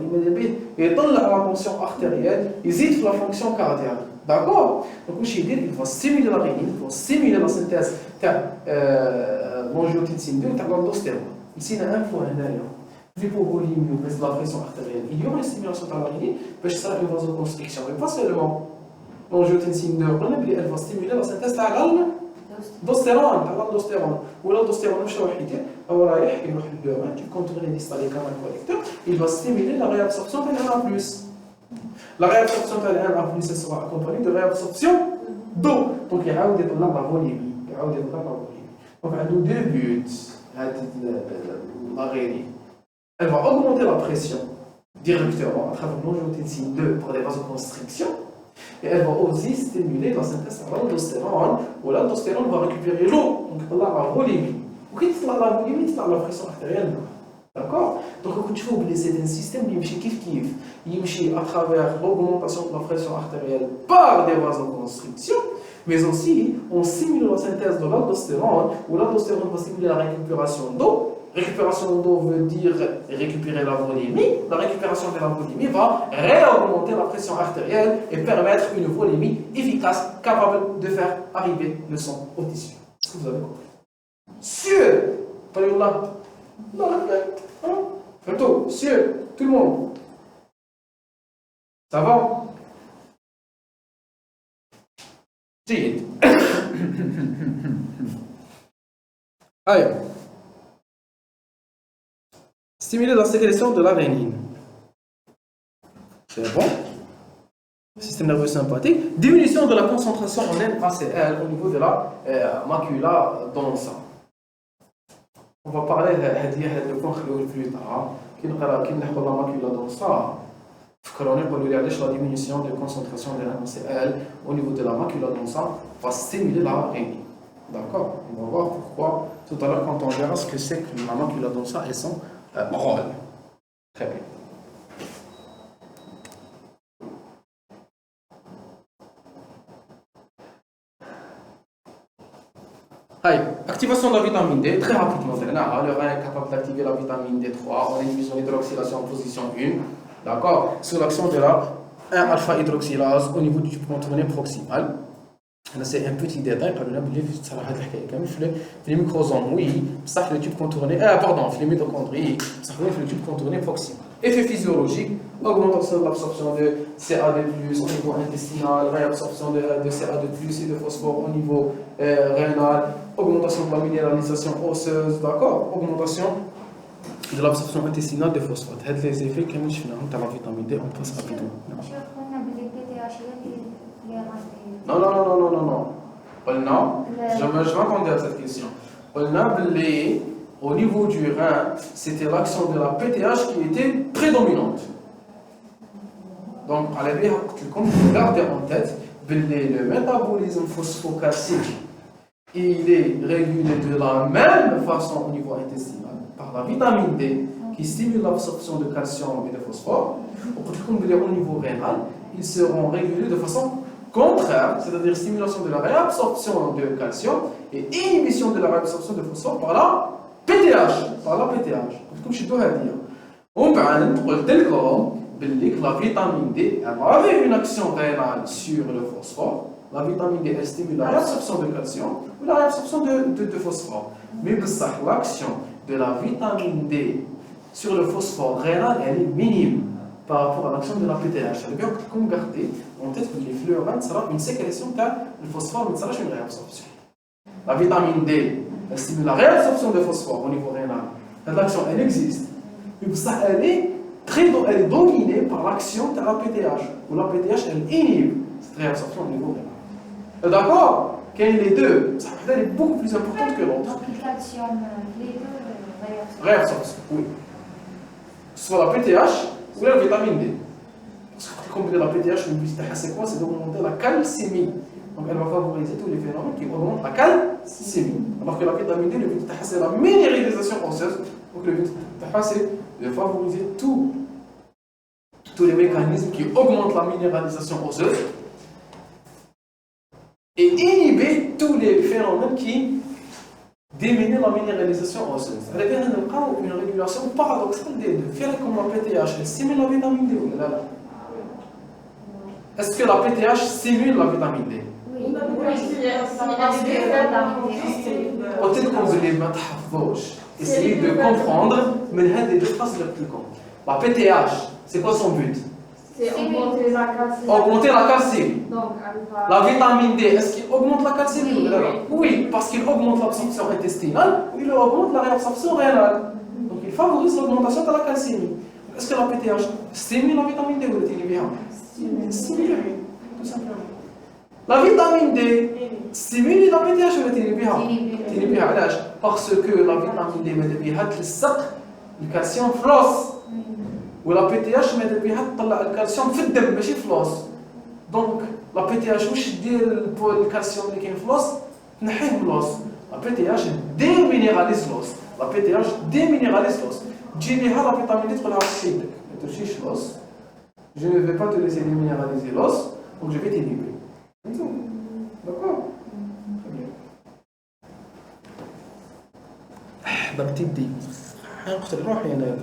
Il donne la tension artérielle, il zide la fonction cardiaque. D'accord? Donc, il va stimuler la rénine, il va stimuler la synthèse de l'angiotensine 2 et de l'aldostérone. Ici, il y a un point derrière. L'hypovolémie ou la pression artérielle. Il y aura une stimulation de la rénine, parce que ça a une vasoconstriction. Mais pas seulement l'angiotensine 2, elle va stimuler la synthèse de l'aldostérone. Ou l'aldostérone, je vais vous dire, il va tu contournes les stades comme un collecteur, il va stimuler la réabsorption de l'A+. La réabsorption de l'A+, sera accompagnée de réabsorption d'eau. Donc, il y a la volémie. Donc, il y a deux buts. La rénine. Elle va augmenter la pression directement à travers l'angiotensine 2 par des vasoconstrictions. Et elle va aussi stimuler la synthèse de l'aldostérone. Où l'aldostérone va récupérer l'eau. Donc, il y a la volémie. Ou qui est la volémie, c'est la pression artérielle. D'accord? Donc, c'est un système qui marche à travers l'augmentation de la pression artérielle par des vasoconstrictions, mais aussi on stimule la synthèse de l'aldostérone, où l'aldostérone va stimuler la récupération d'eau. Récupération d'eau veut dire récupérer la volémie. La récupération de la volémie va réaugmenter la pression artérielle et permettre une volémie efficace, capable de faire arriver le sang au tissu. Est-ce que vous avez compris? Sûr! Parlez-vous non, Photo, monsieur, tout le monde. Ça va? جيد. Allez. Stimuler la sécrétion de la rénine. C'est bon. Système nerveux sympathique. Diminution de la concentration en NaCl au niveau de la macula dans le sang. On va parler de le point plus tard. Qui نحكوا la macula dans ça. فكروني نقولوا لي علاش la diminution de concentration de NaCl au niveau de la macula dans ça va stimuler la rénine. D'accord? On va voir pourquoi tout à l'heure quand on verra ce que c'est que la macula dans ça et son rôle. Très bien. Activation de la vitamine D, très rapidement. Le rein est capable d'activer la vitamine D3 en inhibition hydroxylation en position 1. D'accord? Sous l'action de la 1-alpha-hydroxylase au niveau du tube contourné proximal. C'est un petit détail, les microsomes, oui, ça fait le tube contourné, pardon, les mitochondries, ça fait le tube contourné proximal. Effet physiologique, augmentation de l'absorption de CA2+, au niveau intestinal, réabsorption de CA2+, et de phosphore au niveau rénal, augmentation de la minéralisation osseuse, d'accord? Augmentation de l'absorption intestinale de phosphate. Les effets que nous faisons dans la vitamine D, on passe rapidement. Non. Je m'attendais à cette question. Au niveau du rein, c'était l'action de la PTH qui était prédominante. Donc, comme vous gardez en tête, le métabolisme phosphocalcique il est régulé de la même façon au niveau intestinal par la vitamine D qui stimule l'absorption de calcium et de phosphore. Au niveau rénal, ils seront régulés de façon contraire, c'est-à-dire stimulation de la réabsorption de calcium et inhibition de la réabsorption de phosphore par la PTH. Comme je dois dire. On parle que la vitamine D avait une action rénale sur le phosphore. La vitamine D elle stimule la réabsorption de calcium ou la réabsorption de phosphore. Mais l'action de la vitamine D sur le phosphore rénal elle est minime par rapport à l'action de la PTH. C'est bien qu'on garde en tête que les fluorines sera une sécrétion car le phosphore ne sera une réabsorption. La vitamine D elle stimule la réabsorption de phosphore au niveau rénal. Cette action elle existe. Mais elle est dominée par l'action de la PTH. Où la PTH elle inhibe cette réabsorption au niveau rénal. D'accord? Quels les deux? Ça est beaucoup plus importante que l'autre. Donc le calcium, les deux, réabsorption, oui. Soit la PTH ou la vitamine D. Parce que comme la PTH, le but c'est quoi? C'est d'augmenter la calcémie. Donc elle va favoriser tous les phénomènes qui augmentent la calcémie. Alors que la vitamine D, le but c'est la minéralisation osseuse. Donc le but c'est de favoriser tous les mécanismes qui augmentent la minéralisation osseuse et inhiber tous les phénomènes qui diminuent la minéralisation osseuse. C'est-à-dire une régulation paradoxale des deux. Faire comme la PTH, elle stimule la vitamine D ou là. Est-ce que la PTH stimule la vitamine D? Oui. Peut-être qu'on vous les met à gauche. Essayez de comprendre, mais il y a des deux phrases les plus grandes. La PTH, c'est quoi son but? C'est augmenter la calcémie. Augmenter la calcémie. Donc, la vitamine D, est-ce qu'il augmente la calcémie? Oui, parce qu'il augmente l'absorption intestinale, il augmente la réabsorption rénale. Donc il favorise l'augmentation de la calcémie. Est-ce que la PTH stimule la vitamine D ou la TNBH? Stimule, tout simplement. La vitamine D stimule la PTH ou la TNBH? Parce que la vitamine D le calcium flosse. ولا بي تي اش ماذا بها تطلع الكالسيوم في الدم ماشي في الفلوس. دونك لا بي تي اش واش دير الكالسيوم اللي كاين في الفلوس تنحيه من الفلوس. لا بي تي اش ديمينيراليز الفلوس. لا بي تي اش ديمينيراليز الفلوس. تجي ليها لا فيتامين دي تقول لها في يدك ما تمشيش الفلوس. Je ne vais pas te laisser déminéraliser l'os, donc je vais t'inhiber. D'accord? Très bien. Donc تبدي نقتل روحي انا.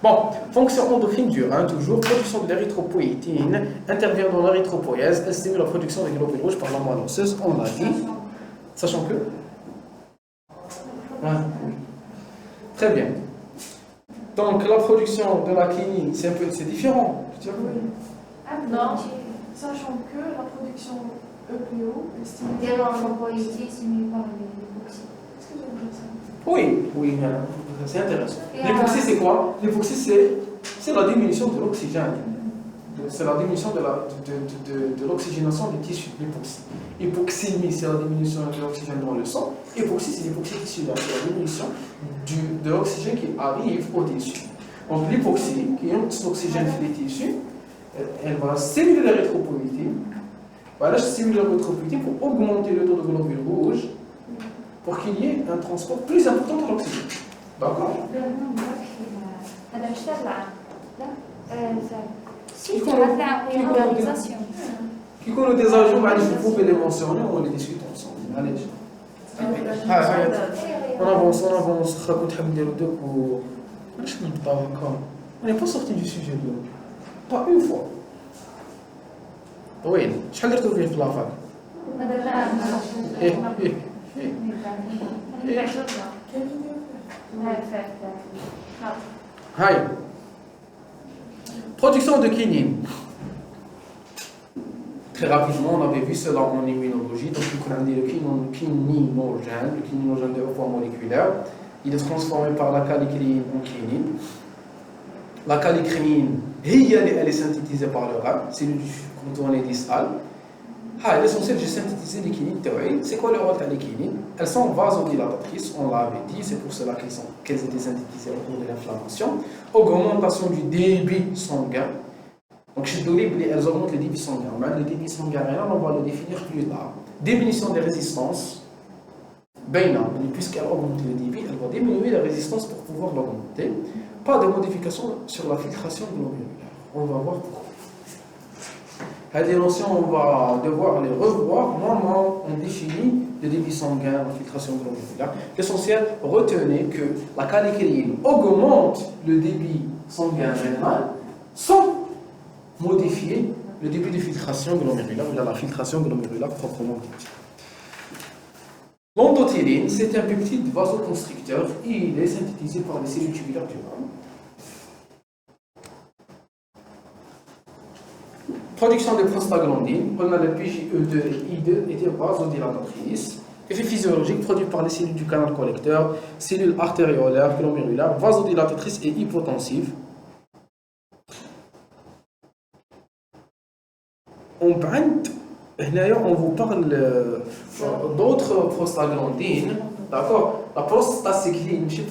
Bon, fonction endocrine du rein, toujours, production de l'érythropoïétine, intervient dans l'érythropoïèse, elle stimule la production des globules rouges par la moelle osseuse, on l'a dit. Sachant que... Ah, oui. Très bien. Donc la production de la kinine, c'est différent. Je dirais. Non, sachant que la production EPO est stimulée. l'érythropoïétine stimulée par l'époxy. Est-ce que j'aime bien ça? Oui, oui, c'est intéressant. L'époxy, c'est quoi? L'époxy, c'est la diminution de l'oxygène. C'est la diminution de l'oxygénation des tissus, l'époxy. Hypoxémie, c'est la diminution de l'oxygène dans le sang. Époxy, c'est l'époxy tissulaire, c'est la diminution de l'oxygène qui arrive au tissu. Donc l'hypoxie, qui est l'oxygène des tissus, elle va stimuler l'érythropoïétine. Voilà, je stimule l'érythropoïétine pour augmenter le taux de globules rouges, pour qu'il y ait un transport plus important de l'oxygène. D'accord? Qui connaît des agents, vous pouvez les mentionner, on les discute ensemble. Allez. On avance. On n'est pas sorti du sujet de l'eau. Pas une fois. Oui, je vais le في la fac. Hi. Production de kinine. Très rapidement, on avait vu cela en immunologie. Donc, on a dit le kininogène. Le kininogène de forme moléculaire. Il est transformé par la kallikréine en kinine. La kallikréine, elle est synthétisée par le rein. C'est le contourné distal. L'essentiel, j'ai synthétisé les kinines théoriques. C'est quoi le rôle des kinines? Elles sont vasodilatatrices, on l'avait dit, c'est pour cela qu'elles étaient synthétisées au cours de l'inflammation. Augmentation du débit sanguin. Donc, chez Dolib, elles augmentent le débit sanguin. Le débit sanguin, on va le définir plus tard. Diminution des résistances puisqu'elle augmente le débit, elle va diminuer la résistance pour pouvoir l'augmenter. Pas de modification sur la filtration glomérulaire. On va voir pourquoi. Les notions, on va devoir les revoir. Normalement, on définit le débit sanguin, la filtration glomérulaire. L'essentiel, retenez que la calicréine augmente le débit sanguin rénal sans modifier le débit de filtration glomérulaire, ou la filtration glomérulaire proprement dite. L'endothéline, c'est un peptide vasoconstricteur. Il est synthétisé par les cellules tubulaires du rein. Production de prostaglandine, on a le PGE2 et I2 étaient vasodilatatrices. Effet physiologique produit par les cellules du canal collecteur, cellules artériolaires, glomérulaires, vasodilatatrices et hypotensives. On vous parle d'autres prostaglandines. D'accord? La prostacycline, je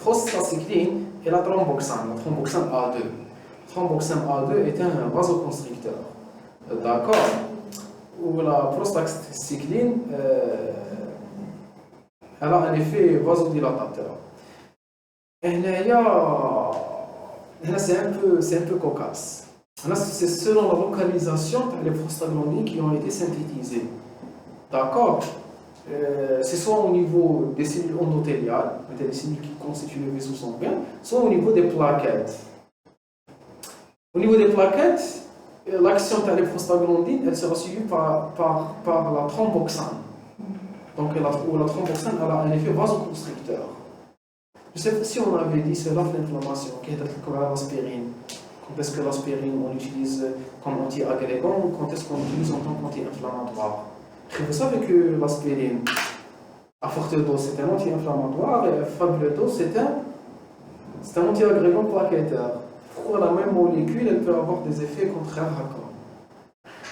prostacycline et la thromboxane A2. Thromboxane A2 est un vasoconstricteur. D'accord? Ou la prostacycline, elle a un effet vasodilatateur. C'est un peu cocasse. C'est selon la localisation des prostaglandines qui ont été synthétisées. D'accord? C'est soit au niveau des cellules endothéliales, des cellules qui constituent le vaisseau sanguin, soit au niveau des plaquettes. Au niveau des plaquettes, l'action des prostaglandines, elle sera suivie par la thromboxane. Donc la thromboxane elle a un effet vasoconstricteur. Je ne sais pas si on avait dit cela de l'inflammation, qui est l'aspirine. Quand est-ce que l'aspirine on l'utilise comme anti-agrégant ou quand est-ce qu'on l'utilise en tant qu'anti-inflammatoire? Vous savez que l'aspirine, à forte dose, c'est un anti-inflammatoire et à faible dose, c'est un anti-agrégant plaquettaire. Pourquoi la même molécule elle peut avoir des effets contraires à quoi?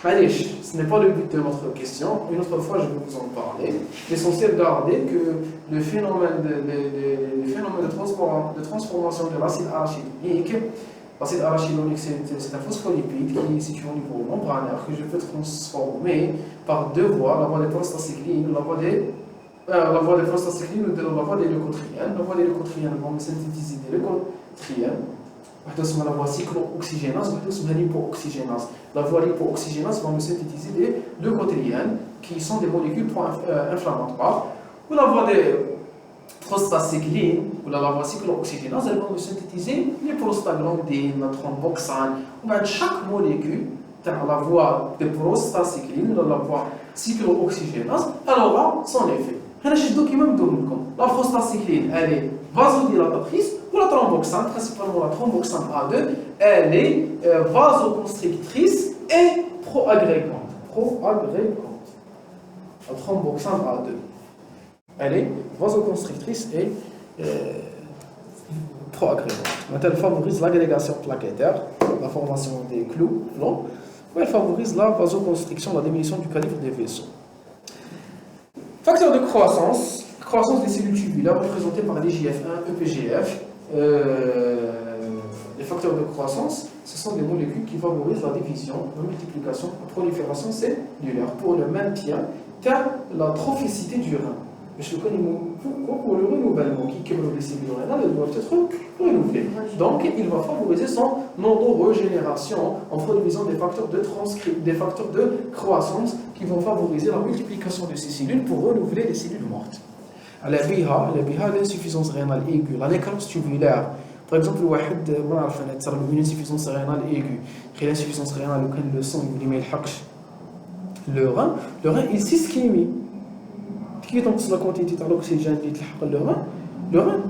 Manish, ce n'est pas le but de notre question. Une autre fois, je vais vous en parler. L'essentiel, gardez que le phénomène de transformation de l'acide arachidonique. L'acide arachidonique, c'est un phospholipide qui est situé au niveau membranaire que je peux transformer par deux voies, la voie des prostacyclines, la voie des prostacyclines ou la voie des leucotriènes. La voie des leucotriènes vont synthétiser des leucotriènes. La voie cyclooxygénase, la lipooxygénase. La voie lipooxygénase va me synthétiser des leucotriènes qui sont des molécules inflammatoires. Ou la voie des prostacyclines, ou la voie cyclooxygénase, elles vont me synthétiser les prostaglandines, la thromboxane. Chaque molécule, dans la voie des prostacyclines, dans la voie cyclooxygénase, elle aura son effet. La prostacycline, elle est vasodilatatrice, ou la thromboxane, principalement la thromboxane A2, elle est vasoconstrictrice et proagrégante. La thromboxane A2. Elle est vasoconstrictrice et proagrégante. Elle favorise l'agrégation plaquettaire, la formation des clous longs, ou elle favorise la vasoconstriction, la diminution du calibre des vaisseaux. Facteur de croissance des cellules tubulaires représentés par l'IGF-1, EPGF. Les facteurs de croissance, ce sont des molécules qui favorisent la division, la multiplication, la prolifération cellulaire pour le maintien car la trophicité du rein. Pourquoi? Pour le renouvellement qui les cellules rénales, elles doivent être renouvelées. Donc, il va favoriser son endorégénération en produisant des facteurs de croissance qui vont favoriser la multiplication de ces cellules pour renouveler les cellules mortes. La BIHA, l'insuffisance rénale aiguë, la nécrose tubulaire. Par exemple, une insuffisance rénale aiguë, l'insuffisance rénale, quand le sang le rein, il s'ischémie. Qui تنقص la quantité de l'oxygène qui تلحق le rein,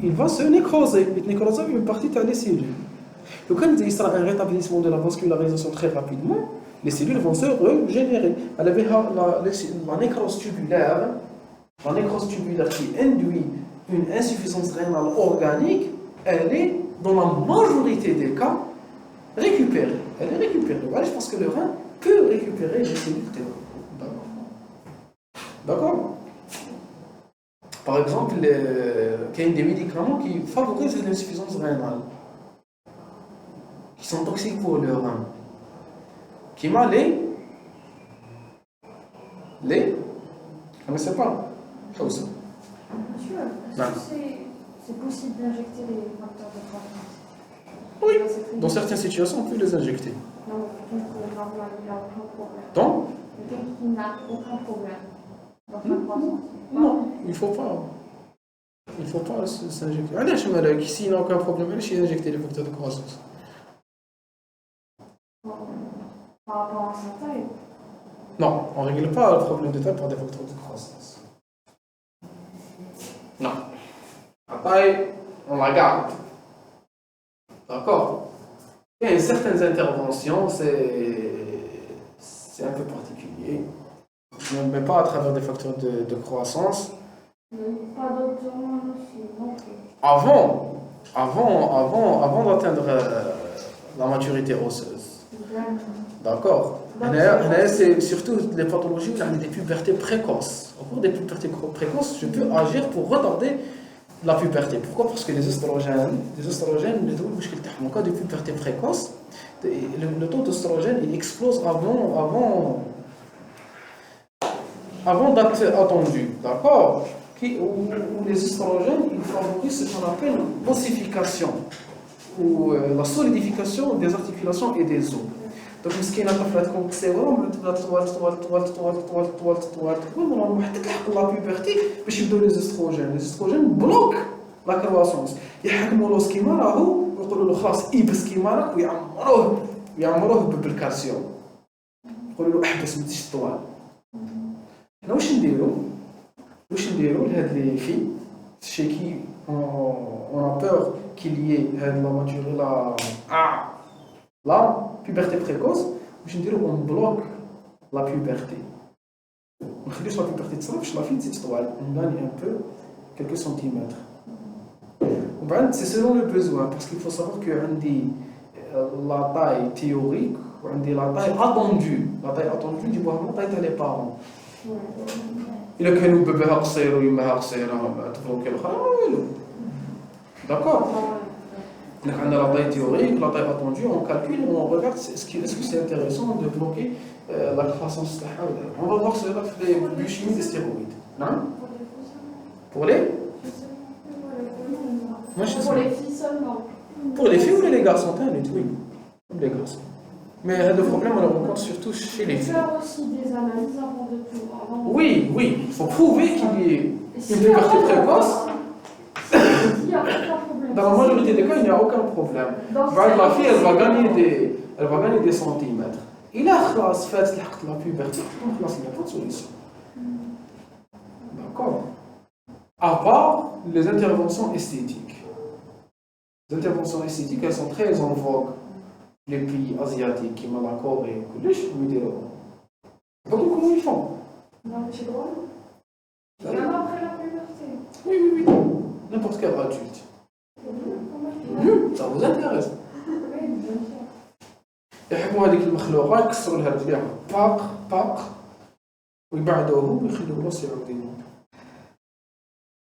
il va se nécroser. Il nécroser une partie des cellules. Donc quand il y a un rétablissement de la vascularisation très rapidement, les cellules vont se régénérer. La nécrose tubulaire qui induit une insuffisance rénale organique, elle est dans la majorité des cas récupérée. Elle est récupérée. Voilà, je pense que le rein peut récupérer les cellules terrestres. D'accord? Par exemple, il y a des médicaments qui favorisent l'insuffisance rénale, qui sont toxiques pour le rein. Qui m'a je ne sais pas. حوسه. Monsieur, est-ce Non. que c'est possible d'injecter les facteurs de croissance? Oui. Ça, c'est très Dans certaines situations, on peut les injecter. Non, quelqu'un qui n'a aucun problème. Donc, Quelqu'un qui n'a aucun problème dans sa croissance. non, il ne faut pas. Il ne faut pas s'injecter. علاش مالك s'il n'a aucun problème, علاش injecter les facteurs de croissance? Par rapport à sa taille. Non, on ne règle pas le problème de taille par des facteurs de croissance. Non. La taille, on la garde. D'accord? Il y a certaines interventions, c'est un peu particulier. Mais pas à travers des facteurs de croissance. Pas d'autres hormones aussi, non plus. Avant d'atteindre la maturité osseuse. D'accord. C'est surtout les pathologies où il y a des pubertés précoces. Au cours des pubertés précoces, je peux agir pour retarder la puberté. Pourquoi? Parce que les oestrogènes, en cas de puberté précoce, le taux d'oestrogène il explose avant date attendue. D'accord? Où les oestrogènes ils favorisent ce qu'on appelle l'ossification ou la solidification des articulations et des os. Donc, ce qui est notre comme c'est vraiment la puberté, mais je donne les oestrogènes. Les oestrogènes bloquent la croissance. Il y a un mot qui m'a là où يقولوا له خلاص يبس كيما راك ويعمروه بالكالسيوم. يقولوا له احبس ما تزيدش طوال. حنا واش نديرو لهاد لي في الشيء كي on a peur qu'il y ait la puberté précoce, je dirais on bloque la puberté. On réduit la puberté de ça, la fille on gagne un peu, quelques centimètres. C'est selon le besoin, parce qu'il faut savoir qu'on dit la taille théorique, on dit la taille attendue. La taille attendue, du coup, la taille des parents. Il y a quelqu'un qui peut faire ça, il peut faire ça, d'accord? Donc, on a la taille théorique, la taille attendue, on calcule, on regarde est-ce que c'est intéressant de bloquer la croissance. On va voir cela dans les biochimies des stéroïdes. Non? Pour les? Moi, je pour les filles seulement. Pour les filles ou les garçons? Oui, les garçons. Mais le problème, on le rencontre surtout chez les filles. Faire aussi des analyses avant de tout. Oui, il faut prouver qu'il y ait une puberté précoce. Il n'y a aucun problème. Dans la majorité des cas, il n'y a aucun problème. La fille, elle va gagner des centimètres. Il a fait la puberté, donc là, il n'y a pas de solution. D'accord? À part les interventions esthétiques. Les interventions esthétiques, elles sont très en vogue. Les pays asiatiques, qui m'ont la Corée, donc comment ils font? Non, mais c'est drôle. Même après la puberté. Oui. N'importe quel adulte. Ça vous intéresse? Oui, bien sûr. يحكموا هذيك المخلوقه يكسروا لها رجليها باق ويبعدوهم ويخليو راسي يعاود ينوض.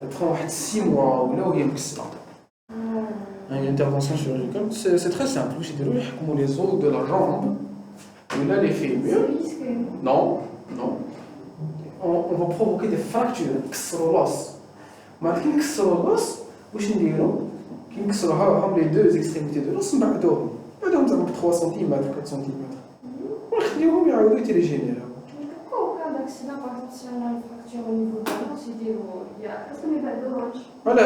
تبقى واحد 6 mois ولا وهي مكسره. Une intervention chirurgicale, c'est très simple. Ils يحكموا les os de la jambe ولا les fémurs. Non. On va provoquer des fractures, نكسروا الراس. ما كي نكسروا الراس واش نديروا؟ كي نكسروا les deux extrémités de l'os نبعدوهم. بعدهم زعما 3 cm 4 cm. ونخليوهم يعاودوا يتريجينيراو. Pourquoi au cas d'accident, par exemple, si on a une fracture au niveau de l'os, est-ce qu'on n'est pas dommage? Voilà,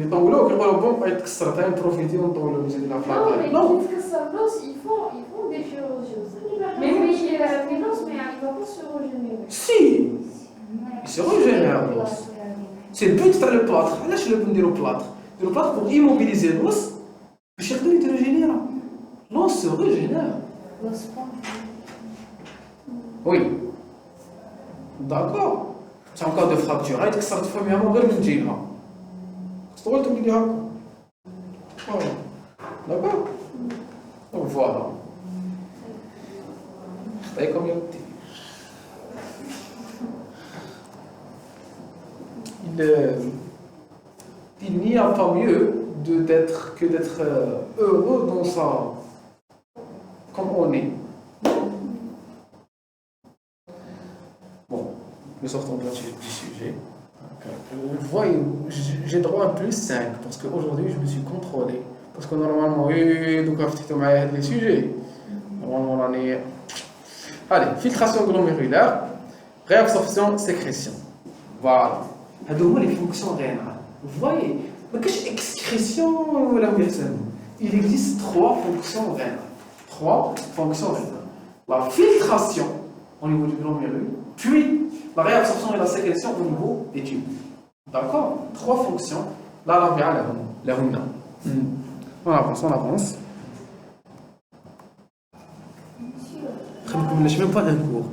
يطولوا كيقولوا بون يتكسر حتى نبروفيتيو نطولوا نزيد لها فلاطاي. Non, mais qui se l'os, ils font des chirurgies. Mais l'os, mais il ne va pas se régénérer. Si, il se régénère l'os. C'est le but de le plâtre. علاش نديروا plâtre? Le plâtre pour immobiliser l'os باش يقدر يتريجينيرا. L'os se régénère. L'os pas. Oui. D'accord. C'est en cas de fracture. Il تكسرت فميامون غير من جهه. طولت من جهه. D'accord. Donc voilà. خطاي comme il n'y a pas mieux que d'être heureux dans sa comme on est. Bon, nous sortons de du sujet. Vous voyez, j'ai droit à plus 5 parce qu'aujourd'hui je me suis contrôlé. Parce que normalement, donc les sujets. Normalement, on est. Allez, filtration glomérulaire, réabsorption, sécrétion. Voilà. هادو les fonctions rénales. Vous voyez, ما كاش excrétion ولا personne. Il existe 3 fonctions rénales. 3 fonctions rénales. La filtration au niveau du glomérule, puis la réabsorption et la sécrétion au niveau des tubes. D'accord? 3 fonctions. Là, on verra la rumina. On avance, on avance. Je ne sais même pas d'un cours.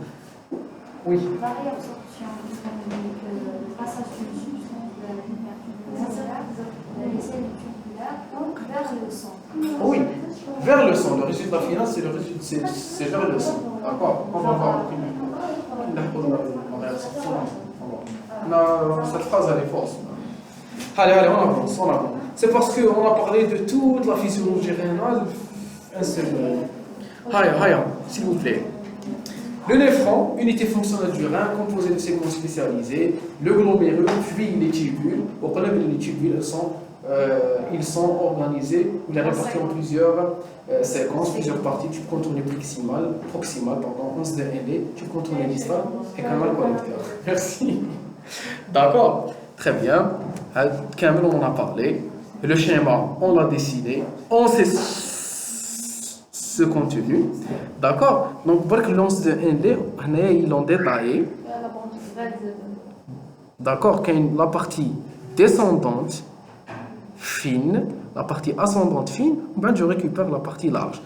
Oui. La réabsorption, passage d'une substance de la selles turbulaires vers le sang. Oui, vers le sang. Le résultat final, c'est vers le sang. D'accord? On va voir. La réabsorption. Cette phrase, elle est fausse. Allez, on avance, on avance. C'est parce qu'on a parlé de toute la physiologie rénale. Un seul. Haya, s'il vous plaît. Le néphron, unité fonctionnelle du rein, composé de segments spécialisés, le glomérule, puis les tubules. Au problème, les tubules ils sont organisés, ils sont répartis en plusieurs séquences, plusieurs parties. Tu contournes proximal, once de ND, tu contournes distal et canal collecteur. Merci. D'accord, très bien. Kamel, on en a parlé. Le schéma, on l'a décidé. On sait ce contenu. D'accord. Donc, l'once de ND, ils l'ont détaillé. D'accord, la partie descendante fine, la partie ascendante fine, ben je récupère la partie large.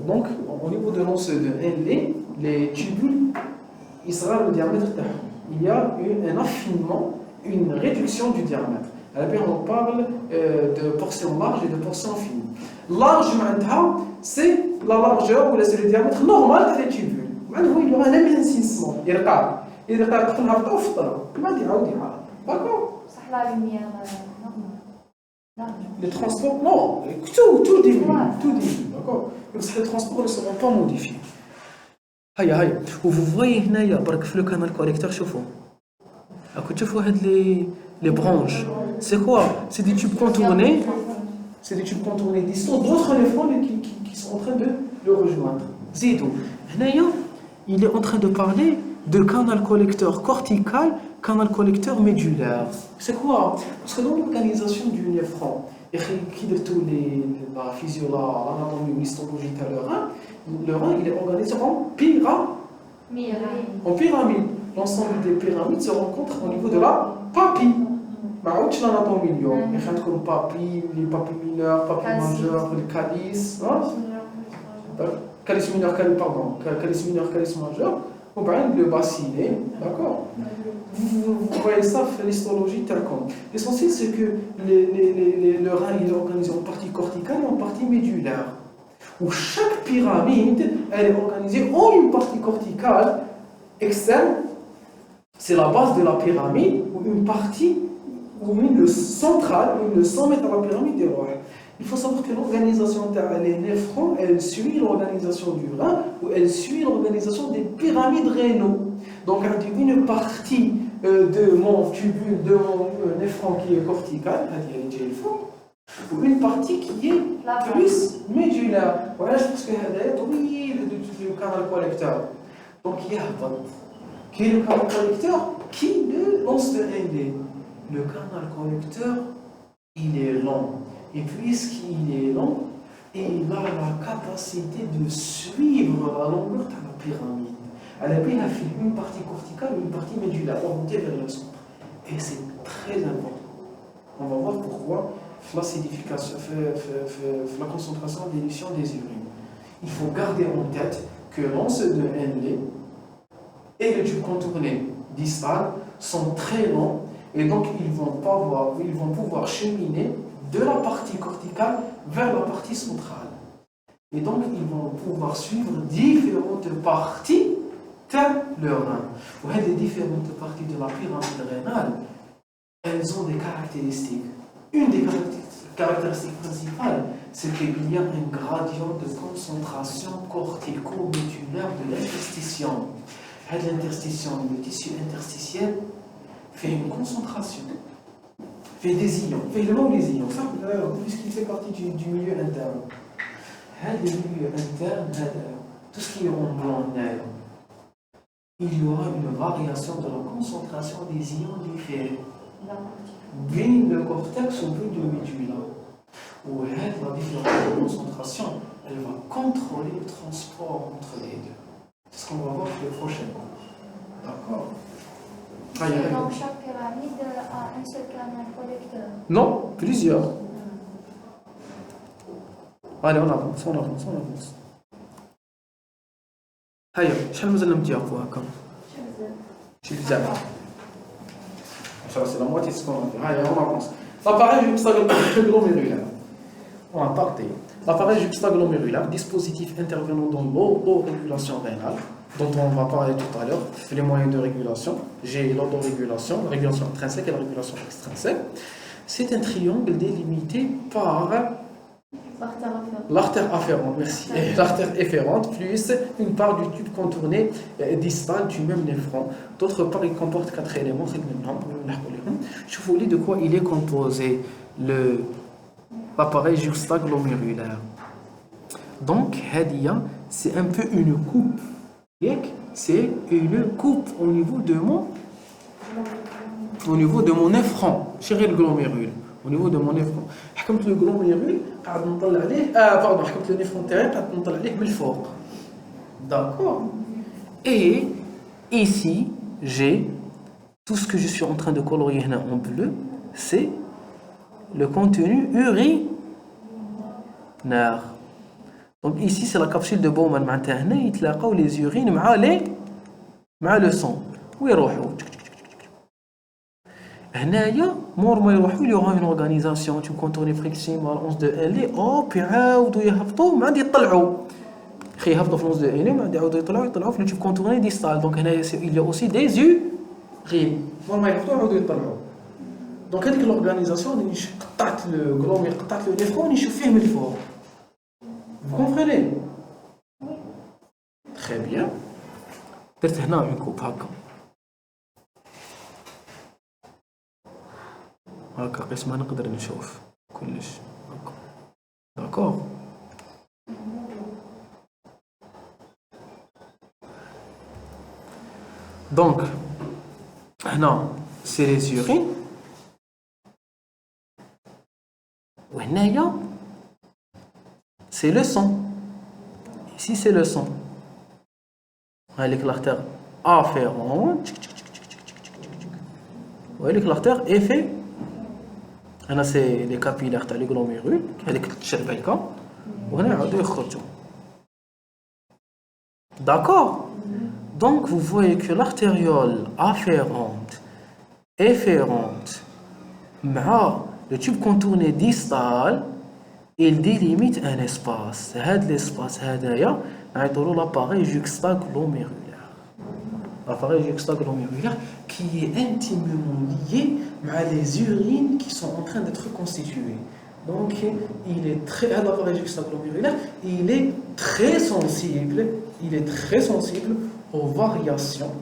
Donc, au niveau de l'once de ND, les tubules, il sera le diamètre. Il y a un affinement, une réduction du diamètre. On parle de portion large et de portion fine. Large, c'est la largeur ou c'est le diamètre normal des tubules. Il y aura un émincissement. Il y a d'accord. Les transports, non, tout diminue, d'accord. Les transports ne seront pas modifiés. Vous voyez هنايا برك في le canal collecteur, شوفوا. شوفوا هاد les branches. C'est quoi? C'est des tubes contournés. C'est des tubes contournés distants, d'autres néphrons qui sont en train de le rejoindre. Zidou. هنايا, il est en train de parler de canal collecteur cortical, canal collecteur médulaire. C'est quoi? Parce que dans l'organisation du néphron, qui de tous la physiologie, l'anatomie, l'histologie de le rein, il est organisé en pyramide. L'ensemble des pyramides se rencontrent au niveau de la papille. L'anatomie, il y a papille, les papilles mineures, papilles majeures, le calice. Calice mineur, calice mineur, calice majeur. Le bassinet, d'accord. Vous voyez ça, l'histologie telle comme. L'essentiel, c'est que le rein il est organisé en partie corticale et en partie médulaire. Où chaque pyramide, elle est organisée en une partie corticale externe. C'est la base de la pyramide, ou une partie, ou une centrale, où le sommet de la pyramide est roi. Il faut savoir que l'organisation des néphrons, elle suit l'organisation du rein ou elle suit l'organisation des pyramides rénaux. Donc, une partie de mon tubule, de mon néphron qui est cortical, ou une partie qui est plus médulaire. Voilà, je pense que c'est le canal collecteur. Donc, il y a qui est le canal collecteur qui le lance de ND. Le canal collecteur, il est long. Et puisqu'il est long, il a la capacité de suivre la longueur de la pyramide. Elle a fait une partie corticale, une partie médulaire, orientée vers le centre. Et c'est très important. On va voir pourquoi l'acidification, la concentration d'émission des urines. Il faut garder en tête que l'once de ND et le tube contourné distal sont très longs et donc ils vont pouvoir cheminer de la partie corticale vers la partie centrale. Et donc, ils vont pouvoir suivre différentes parties telles le rein. Vous voyez, les différentes parties de la pyramide rénale, elles ont des caractéristiques. Une des caractéristiques principales, c'est qu'il y a un gradient de concentration cortico-médulaire de l'interstitium. L'interstitium, le tissu interstitiel, fait une concentration, fait des ions, fait le nom des ions, ça, puisqu'il fait partie du milieu interne. Le milieu interne, tout ce qui est en blanc, il y aura une variation de la concentration des ions différés. Bien le cortex ou bien le médulla. Où la différence de concentration, elle va contrôler le transport entre les deux. C'est ce qu'on va voir les prochaines cours. D'accord? Donc chaque pyramide a un seul canal collecteur. Non, plusieurs. Allez, on avance, on avance, on avance. هيا شحال مازال نمتيقوا هكا شي بزاف c'est la moitié de ce qu'on a fait. Allez, on avance. L'appareil juxtaglomérulaire. On a parté. L'appareil juxtaglomérulaire, dispositif intervenant dans l'autorégulation rénale, dont on va parler tout à l'heure, les moyens de régulation. J'ai l'autorégulation, la régulation intrinsèque et la régulation extrinsèque. C'est un triangle délimité par l'artère afférente, merci. L'artère efférente plus une part du tube contourné distal du même néphron. D'autre part, il comporte 4 éléments. Je vous dis de quoi il est composé, l'appareil juxtaglomérulaire. Donc, Hadia, c'est un peu une coupe. C'est une coupe au niveau de mon néphron, chérie le glomérule. Au niveau de mon néphron. حكمت le glomérule قاعد نطلع عليه pardon حكمت le néphron تاعي قاعد نطلع عليه من الفوق. D'accord. Et ici, j'ai tout ce que je suis en train de colorier en bleu, c'est le contenu urinaire. Donc ici, c'est la capsule de Bowman. معناتها هنا يتلاقاو les urines مع le sang. ويروحوا هنايا مور ما يروحوا il y aura une organisation tu contourner proximal 11 de L hop يعاودوا يهبطوا ما عاد يطلعوا خي يهبطوا في 11 de L ما عاد يعاودوا يطلعوا في le tube contourné distal. Donc هنايا il y a aussi des urines مور ما يهبطوا يعاودوا يطلعوا. Donc هذيك l'organisation اللي قطعت الغلومير قطعت le néphron نشوف فيه من الفوق. Vous comprenez? Très bien. درت هنا une coupe هكا هكا قيس ما نقدر نشوف كلش هكا. داكور. دونك هنا سي لي زورين وهنايا سي لو سون. ici c'est le sang. هذيك l'artère afférente وهذيك l'artère effet. هنا سي لي كابيلار تاع لي غلوميرول هذيك تشرب هكا وهنا يعاودوا يخرجوا. D'accord. Donc vous voyez que l'artériole afférente efférente مع le tube contourné distal il délimite un espace. هذا l'espace هذايا نعيطولو l'appareil juxtaglomérulaire. L'appareil juxtaglomérulaire qui est intimement lié à les urines qui sont en train d'être constituées. Donc, il est très, l'appareil juxtaglomérulaire, il est très sensible aux variations,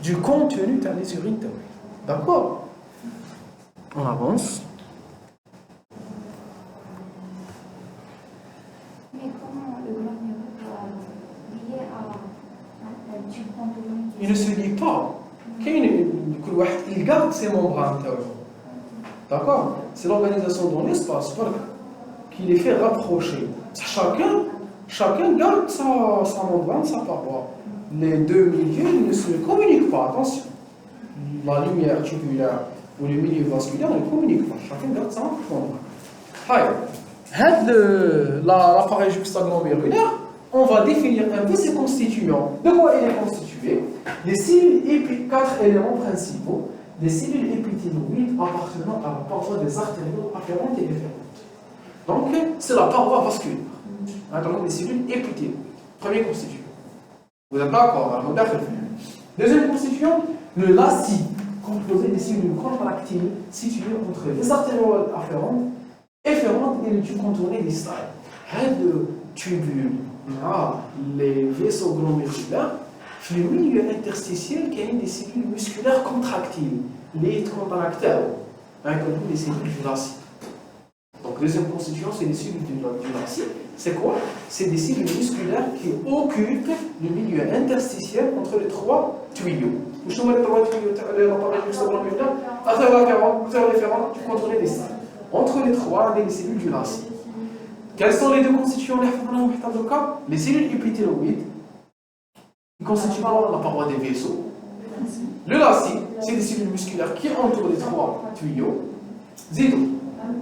du contenu dans les urines. D'accord? On avance. Mais comment le glomérule lié à tube contourné? Il ne se lie pas. Il garde ses membranes. D'accord? C'est l'organisation dans l'espace qui les fait rapprocher. Chacun garde sa membrane, sa paroi. Les deux milieux ne se communiquent pas. Attention. La lumière tubulaire ou le milieu vasculaire ne communiquent pas. Chacun garde sa membrane. L'appareil juxtaglomérulaire, on va définir un peu ses constituants. De quoi il est constitué? Les cellules 4 éléments principaux, des cellules épithéloïdes appartenant à la paroi des artérioles afférentes et efférentes. Donc, c'est la paroi vasculaire. Donc, les cellules épithéloïdes. Premier constituant. Vous êtes d'accord? Deuxième constituant, le lacis, composé des cellules contractiles situées entre les artérioles afférentes et le tube contourné distal. Le tubule, les vaisseaux glomérulaires, في le milieu interstitiel كاين des cellules musculaires contractiles les contracteurs comme les cellules du racine. Donc deuxième constitution c'est les cellules du racine. C'est quoi? C'est des cellules musculaires qui occupent le milieu interstitiel entre les trois tuyaux. Où sont les trois tuyaux? L'appareil juxtaglomérulaire, artère référente du contrôle des salles. Entre les trois, les cellules du racine. Quelles sont les deux constitutions? Les cellules épithéloïdes qui constituent la paroi des vaisseaux. Le racine, c'est des cellules musculaires qui entourent les trois tuyaux. Zidou,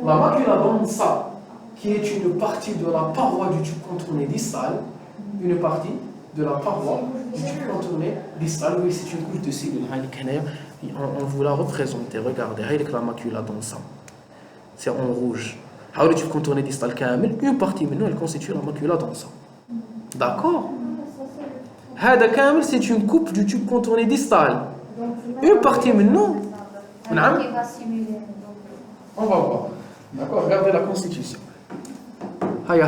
la macula densa, qui est une partie de la paroi du tube contourné distal, une partie de la paroi du tube contourné distal, oui, c'est une couche de cellules. On vous l'a représenté, regardez, la macula densa. C'est en rouge. Le tube contourné distal, une partie maintenant, elle constitue la macula densa. D'accord? C'est une coupe du tube contourné distal. Une partie maintenant, on va voir. D'accord? Regardez la constitution. Haya.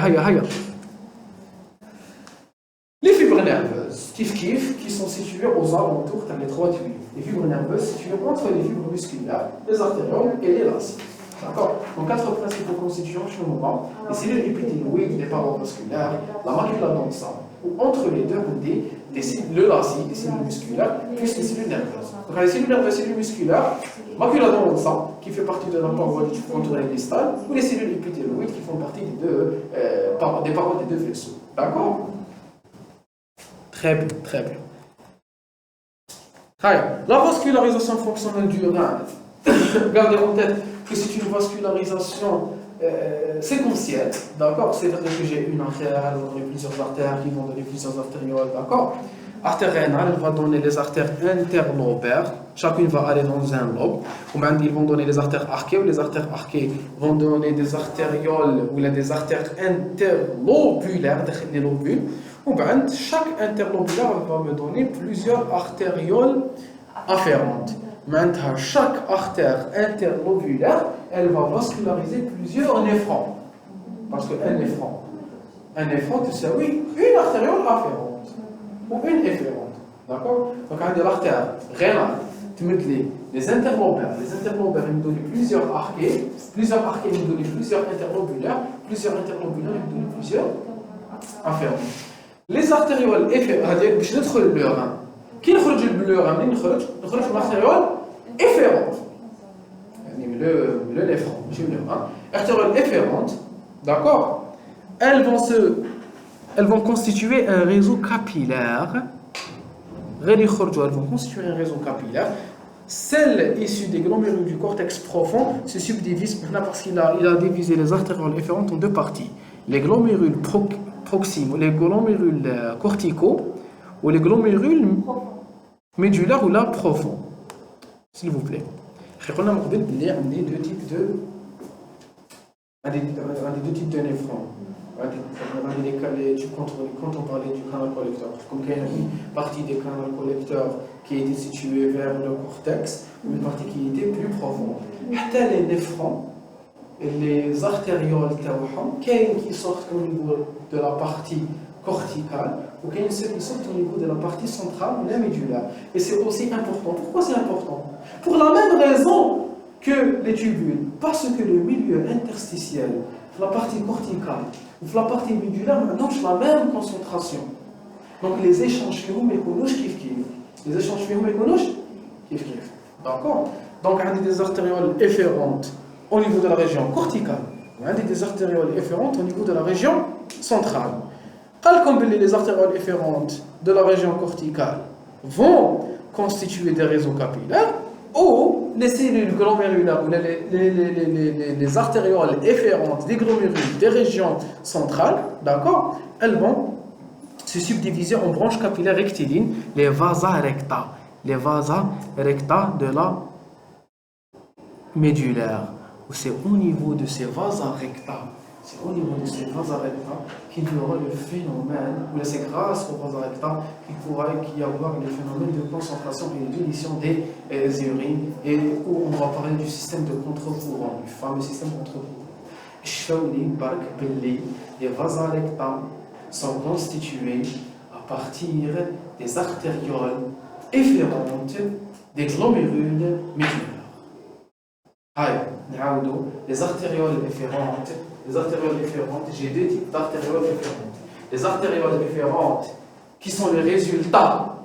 Les fibres nerveuses, qui sont situées aux alentours des trois tuyaux. Les fibres nerveuses situées entre les fibres musculaires, les artérioles et les racines. D'accord? Donc, quatre principaux constituants chez nous. Les cellules épithéloïdes, les parois vasculaires, la macula densa, ou entre les deux côtés, le racine, les cellules musculaires, puis les cellules nerveuses. Donc, les cellules nerveuses, les cellules musculaires, macula densa, qui fait partie de la paroi du contourné distal, ou les cellules épithéloïdes qui font partie des parois des deux vaisseaux. D'accord? Très bien. La vascularisation fonctionnelle du rein. Gardez en tête que c'est une vascularisation séquentielle, d'accord? C'est-à-dire que j'ai une artère, elle va donner plusieurs artères qui vont donner plusieurs artérioles, d'accord? Artère rénale, elle va donner les artères interlobaires, chacune va aller dans un lobe. Ou bien ils vont donner les artères archées, ou les artères archées vont donner des artérioles ou des artères interlobulaires, des lobules. Ou bien chaque interlobulaire va me donner plusieurs artérioles afférentes. Maintenant, chaque artère interlobulaire, elle va vasculariser plusieurs néphrons. Parce qu'un néphron, tu sais, oui, une artériole afférente ou une efférente. D'accord? Donc, on a l'artère rénale, tu mets les interlobulaires. Les interlobulaires, ils me donnent plusieurs archées. Plusieurs archées, ils me donnent plusieurs interlobulaires. Plusieurs interlobulaires, ils me donnent plusieurs afférentes. Les artérioles efférentes, je vais te le rein. Qui نخرج البلوغ منين نخرج l'artériole efférente يعني le néphron ماشي البلوغ artériole efférente d'accord elles vont constituer un réseau capillaire elles vont constituer un réseau capillaire. Celles issues des glomérules du cortex profond se subdivisent parce qu'il a divisé les artérioles efférentes en deux parties, les glomérules proximaux, les glomérules corticaux ou les glomérules médulaires ou là profonds, s'il vous plaît. On a deux types de néphrons. Quand on parlait du canal collecteur, comme il y a une partie des canaux collecteurs qui était située vers le cortex, une partie qui était plus profonde. Les néphrons et les artérioles qui sortent au niveau de la partie corticale ou qui sortent au niveau de la partie centrale, la médulaire. Et c'est aussi important. Pourquoi c'est important? Pour la même raison que les tubules, parce que le milieu interstitiel, la partie corticale ou la partie médulaire n'ont la même concentration. Donc les échanges méconouches kiff. Les échanges méconouches kiff. D'accord? Donc on a des artérioles efférentes au niveau de la région corticale. On a des artérioles efférentes au niveau de la région centrale. Comme les artérioles efférentes de la région corticale vont constituer des réseaux capillaires, ou les cellules glomérulaires ou les artérioles efférentes des glomérules des régions centrales, d'accord, elles vont se subdiviser en branches capillaires rectilignes, les vasa recta de la médulaire. C'est au niveau de ces vasa recta qu'il y aura le phénomène, ou c'est grâce aux vasa recta qu'il pourra y avoir le phénomène de concentration et de dilution des urines, et où on va parler du système de contre-courant, du fameux système contre-courant. Les vasa recta sont constitués à partir des artérioles efférentes des glomérules médulaires. Les artérioles efférentes, j'ai deux types d'artérioles efférentes. Les artérioles efférentes qui sont les résultats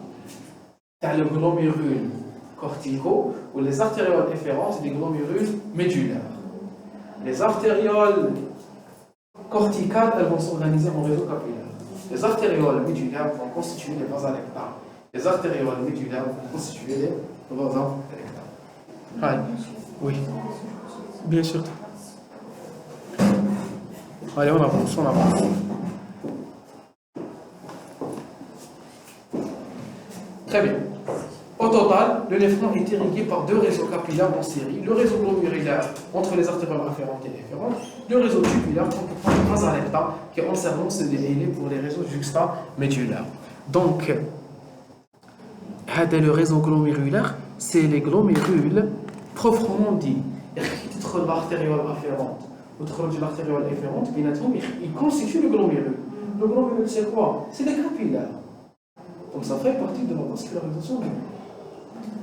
dans le glomérule corticaux ou les artérioles efférentes des glomérules médulaires. Les artérioles corticales, elles vont s'organiser en réseau capillaire. Les artérioles médulaires vont constituer les vasorectales. Les artérioles médulaires vont constituer les vasorectales. Oui, bien sûr. Allez, on avance. Très bien. Au total, le néphron est irrigué par deux réseaux capillaires en série. Le réseau glomérulaire entre les artérioles afférentes et efférentes. Le réseau tubulaire comportant les vasorectales qui ont servant se délier pour les réseaux juxtamédulaires. Donc, le réseau glomérulaire, c'est les glomérules proprement dit. Entre l'artériole afférente ou l'artériole efférente, il constitue le glomérule. Le glomérule, c'est quoi? C'est les capillaires. Donc ça fait partie de la vascularisation du nerf.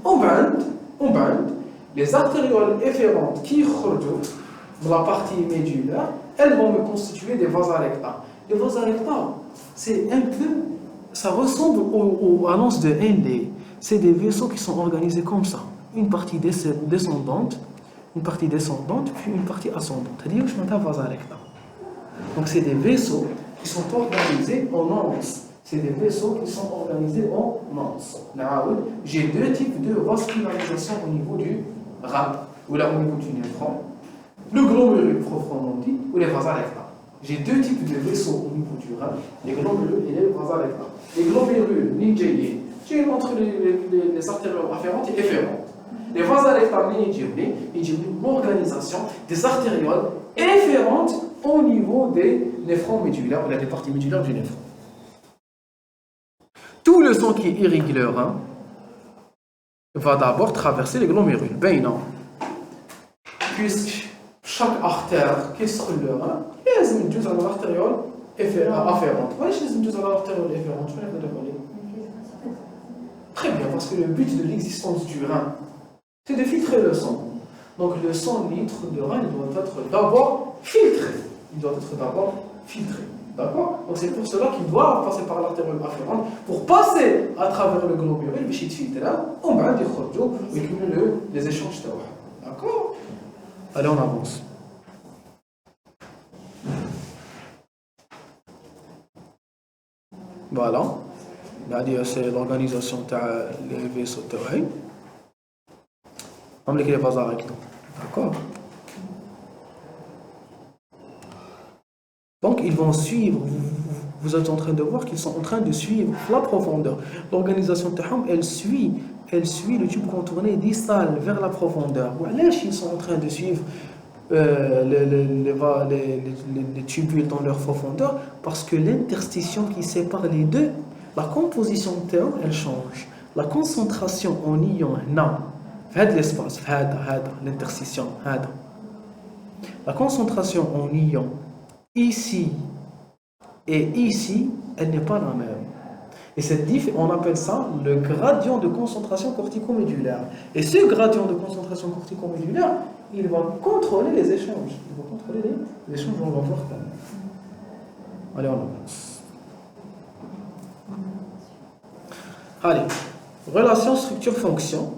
On bande les artérioles efférentes qui sortent de la partie médulaire, elles vont me constituer des vasorectales. Les vasorectales, c'est un peu, ça ressemble aux annonces de Henle. C'est des vaisseaux qui sont organisés comme ça. Une partie descendante, puis une partie ascendante. C'est-à-dire que je m'entends vasorectale. Donc c'est des vaisseaux qui sont organisés en anses. J'ai deux types de vascularisation au niveau du rein, ou là au niveau du néphron. Le glomérule proprement dit, ou les vasorectales. J'ai deux types de vaisseaux au niveau du rein, les glomérules et les vasorectales. Les glomérules, ninjaïens, j'ai entre les artérioles afférentes et efférentes. Les vasorectales, l'organisation des artérioles efférentes au niveau des néphrons médulaires, ou des parties médulaires du néphron. Tout le sang qui irrigue le rein va d'abord traverser les glomérules. Ben non. Puisque chaque artère qui se trouve le rein, il y a une dose à l'artériole afférente. Oui, il y a une dose à l'artériole afférente. Très bien, parce que le but de l'existence du rein, c'est de filtrer le sang. Donc le sang litre de rein, il doit être d'abord filtré. D'accord? Donc c'est pour cela qu'il doit passer par l'artériole afférente pour passer à travers le glomérule, on va dire les échanges. D'accord? Allez, on avance. Voilà. C'est l'organisation des vaisseaux de rein. On va les vasorectales. D'accord? Donc, ils vont suivre, vous êtes en train de voir qu'ils sont en train de suivre la profondeur. L'organisation Taham, elle suit le tube contourné distal vers la profondeur. Ils sont en train de suivre les tubules dans leur profondeur parce que l'interstition qui sépare les deux, la composition de Taham, elle change. La concentration en ion, non, l'espace, l'interstition, la concentration en ion ici et ici, elle n'est pas la même. Et on appelle ça le gradient de concentration corticomédulaire. Et ce gradient de concentration corticomédulaire, il va contrôler les échanges. On va voir comment. Allez, on avance. Allez, relation structure-fonction.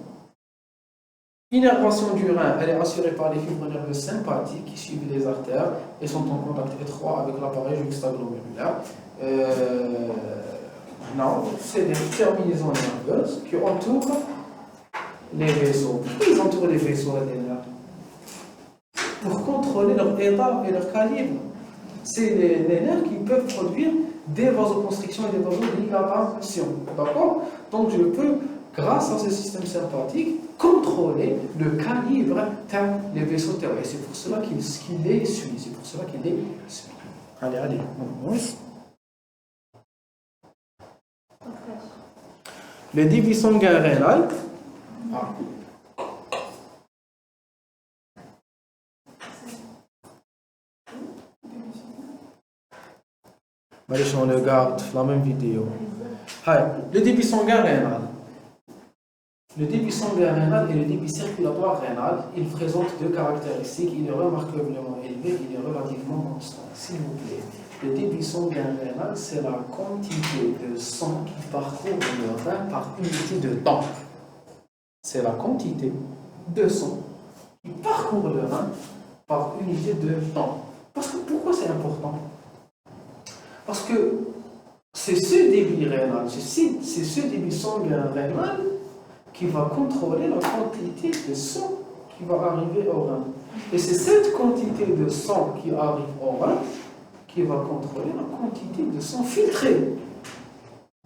L'innervation du rein, elle est assurée par les fibres nerveuses sympathiques qui suivent les artères et sont en contact étroit avec l'appareil juxtaglomérulaire. Non, c'est des terminaisons nerveuses qui entourent les vaisseaux. Pourquoi ils entourent les vaisseaux des nerfs? Pour contrôler leur état et leur calibre. C'est les nerfs qui peuvent produire des vasoconstrictions et des vasodilatations. D'accord? Donc je peux, grâce à ce système sympathique, contrôler le calibre des vaisseaux terrestres. C'est pour cela qu'il les suit. Allez, on avance. Le débit sanguin rénal. On le garde la même vidéo. Le débit sanguin rénal. Le débit sanguin rénal et le débit circulatoire rénal, ils présentent deux caractéristiques. Il est remarquablement élevé, il est relativement constant. S'il vous plaît, le débit sanguin rénal, c'est la quantité de sang qui parcourt le rein par unité de temps. C'est la quantité de sang qui parcourt le rein par unité de temps. Pourquoi c'est important? Parce que c'est ce débit rénal, c'est ce débit sanguin rénal qui va contrôler la quantité de sang qui va arriver au rein. Et c'est cette quantité de sang qui arrive au rein qui va contrôler la quantité de sang filtré.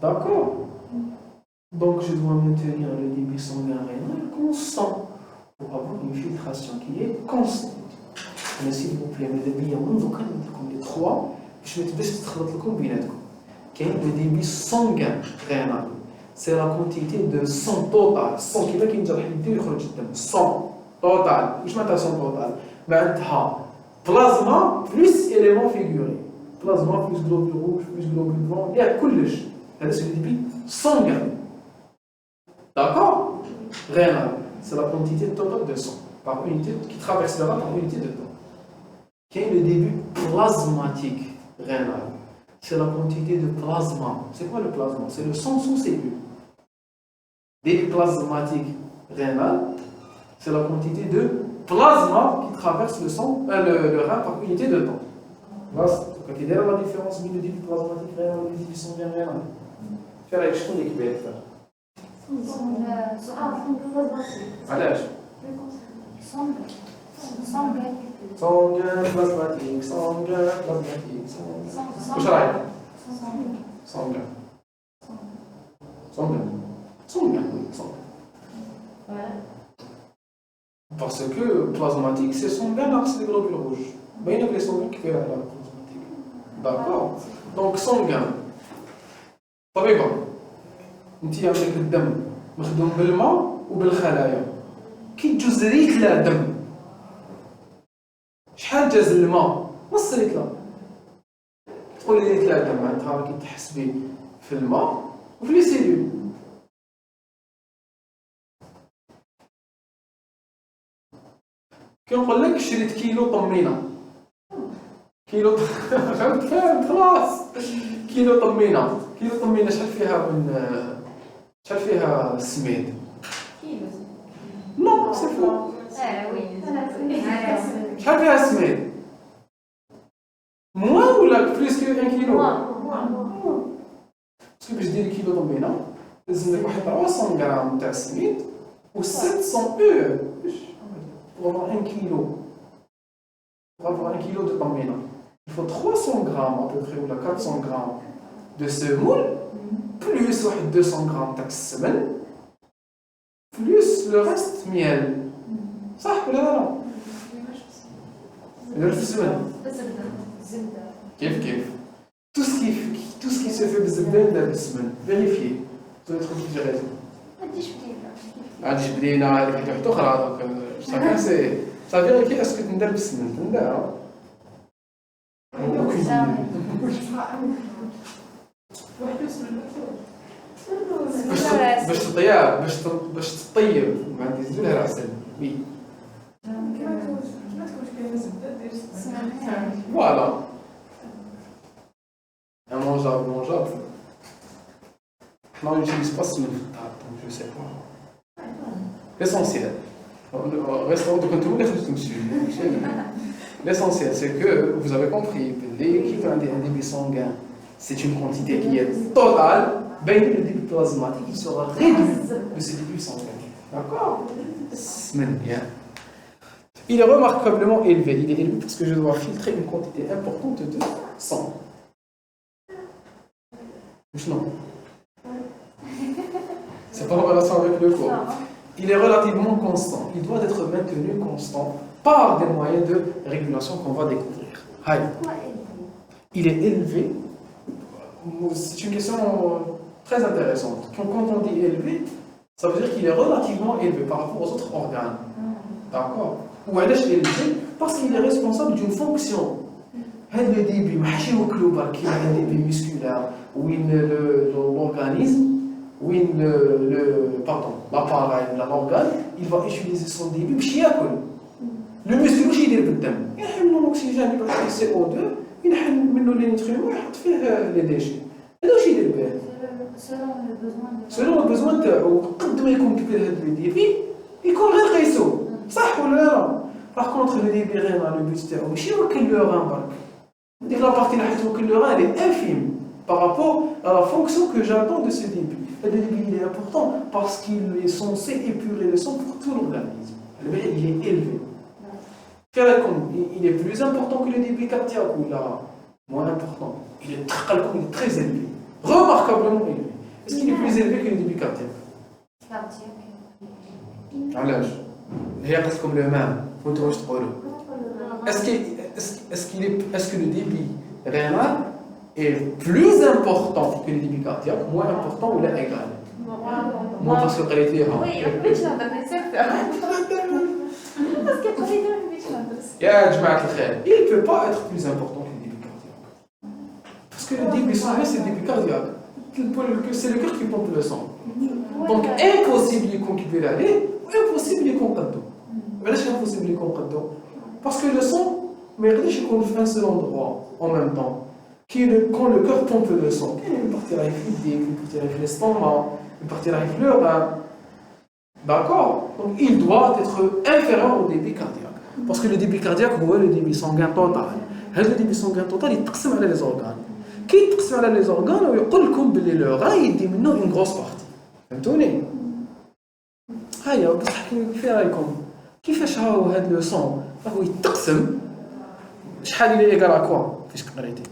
D'accord? Donc je dois maintenir le débit sanguin rénal constant pour avoir une filtration qui est constante. Mais s'il vous plaît, mes amis, donc les trois, je vais te dire qu'il y a le débit sanguin rénal. C'est la quantité de sang total. Sang qui va qui nous sang total. Je mets sang total. Plasma plus éléments figurés. Plasma plus globule rouge, plus globule blanc. Il y a tout le chose. C'est le débit sanguin. D'accord? Rénal. C'est la quantité totale de sang par unité qui traverse le rein par unité de temps. Quel est le débit plasmatique rénal? C'est la quantité de plasma. C'est quoi le plasma? C'est le sang sous cellule. Débit plasmatique rénal, c'est la quantité de plasma qui traverse le rein par unité de temps. Voilà, quelle est la différence entre le débit plasmatique rénal et le débit sanguin rénal? Faire avec ce qu'on est qui va faire. علاش؟ sanguin plasmatique. واش رايك؟ sanguin. Parce que plasmatique, c'est sanguin, c'est des globules rouges. Mais il y a les sanguins qui font la plasmatique. D'accord? Donc sanguin. طبيبة انت عندك الدم مخدوم بالماء وبالخلايا كي تجوز ريتلا دم شحال جاز الماء نص ريتلا تقول لي ريتلا دم معناتها راكي تحسبي في الماء وفي لي سيلول كي نقول لك شريت كيلو طمينه فهمت خلاص كيلو طمينه شحال فيها السميد نو سي فو شحال فيها السميد موان ولا بليس كو 1 كيلو باسكو باش ديري كيلو طمينه لازم لك واحد 300 غرام تاع السميد و 700 او pour avoir 1 kilo. Pour avoir 1 kilo de tamina, il faut 300 grammes à peu près, ou 400 grammes de semoule, plus 200 grammes de semaine, plus le reste miel. Ça, non. Le reste semaine. Kif. Tout ce qui se fait de la semaine, vérifiez. Vous allez trouver que j'ai raison. Chacun c'est. Ça vérifie est-ce que tu n'as pas de semaine. باش تطيب ما تزيد لها عسل وي voilà un mangeable on n'utilise pas ce méthode donc je sais pas l'essentiel restaurant de contrôle l'essentiel c'est que vous avez compris l'équipe un débit sanguin c'est une quantité qui est totale. Ben, le débit plasmatique il sera réduit de ce débit sanguin. D'accord? Bien. Il est remarquablement élevé. Il est élevé parce que je dois filtrer une quantité importante de sang. Non. C'est pas en relation avec le corps. Il est relativement constant. Il doit être maintenu constant par des moyens de régulation qu'on va découvrir. Il est élevé. C'est une question très intéressante. Quand on dit élevé, ça veut dire qu'il est relativement élevé par rapport aux autres organes. D'accord? Ou elle est élevé parce qu'il est responsable d'une fonction. هذا الديبي ماشي وكلو برك كيما الديبي musculaire وين l'organisme, وين l'appareil, l'organe, il va utiliser son débit باش ياكل. Le muscle واش يدير بالدم؟ يحل منه الاكسجين يبعث فيه CO2 ينحل منه لي نيتريمون ويحط فيه لي ديشي. هذا واش يدير به؟ selon le besoin تاعو قد ما يكون كبير هذا لو ديبي يكون غير قيسو صح ولا لا؟ باغ كونطخ لو ديبي رينال لو بوت تاعو ماشي يوكل لو ران برك. ديك لا بارتي اللي حيت يوكل لو ران elle est infime par rapport à la fonction que j'attends de ce débit. Le débit il est important parce qu'il est censé épurer le sang pour tout l'organisme. Le débit il est élevé. Il est plus important que le débit cardiaque ou là moins important. Il est très élevé, remarquablement élevé. Est-ce qu'il est plus élevé que le débit cardiaque? علاش؟ هي قصدكم le même. وانتم واش تقولوا؟ Est-ce que le débit rénal est plus important que le débit cardiaque, moins important ou là égal? Moi parce que قريت ليها. يا جماعة الخير, il ne peut pas être plus important que le débit cardiaque. Parce que le débit sanguin c'est le débit cardiaque. C'est le cœur qui pompe le sang. Donc impossible يكون كبير عليه وimpossible يكون قدو. علاش impossible يكون قدو؟ Parce que le sang ما يقدرش يكون في un seul endroit en même temps. Quand le cœur pompe le sang, il partir avec l'idée, il partir avec l'estomac, il partir avec le rein. D'accord? Donc il doit être inférieur au débit cardiaque. Parce que le débit cardiaque هو le débit sanguin total. هذا le débit sanguin total يتقسم على les organes. كي يتقسم على les organes ويقول لكم باللي le rein يدي منه une grosse partie. فهمتوني؟ هيا بصح كيف رايكم؟ كيفاش هاو هذا لو سون راهو يتقسم شحال il est égal à quoi فاش قريتي؟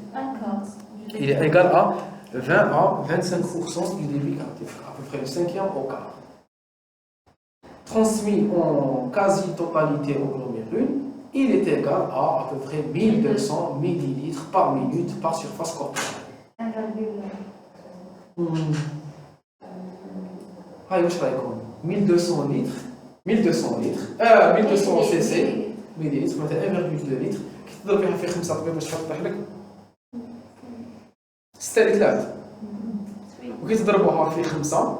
Il est égal à 20 à 25% du débit cardiaque, à peu près le cinquième au quart. Transmis en quasi-totalité au glomérule, il est égal à peu près 1200 millilitres par minute par surface corporelle. هاي واش رايكم 1200 litres 1200 cc millilitres مثلا 1.2 litre كي تضربيها في 5 طبيب باش تطيح لك 6 لترات وكي تضربوها في 5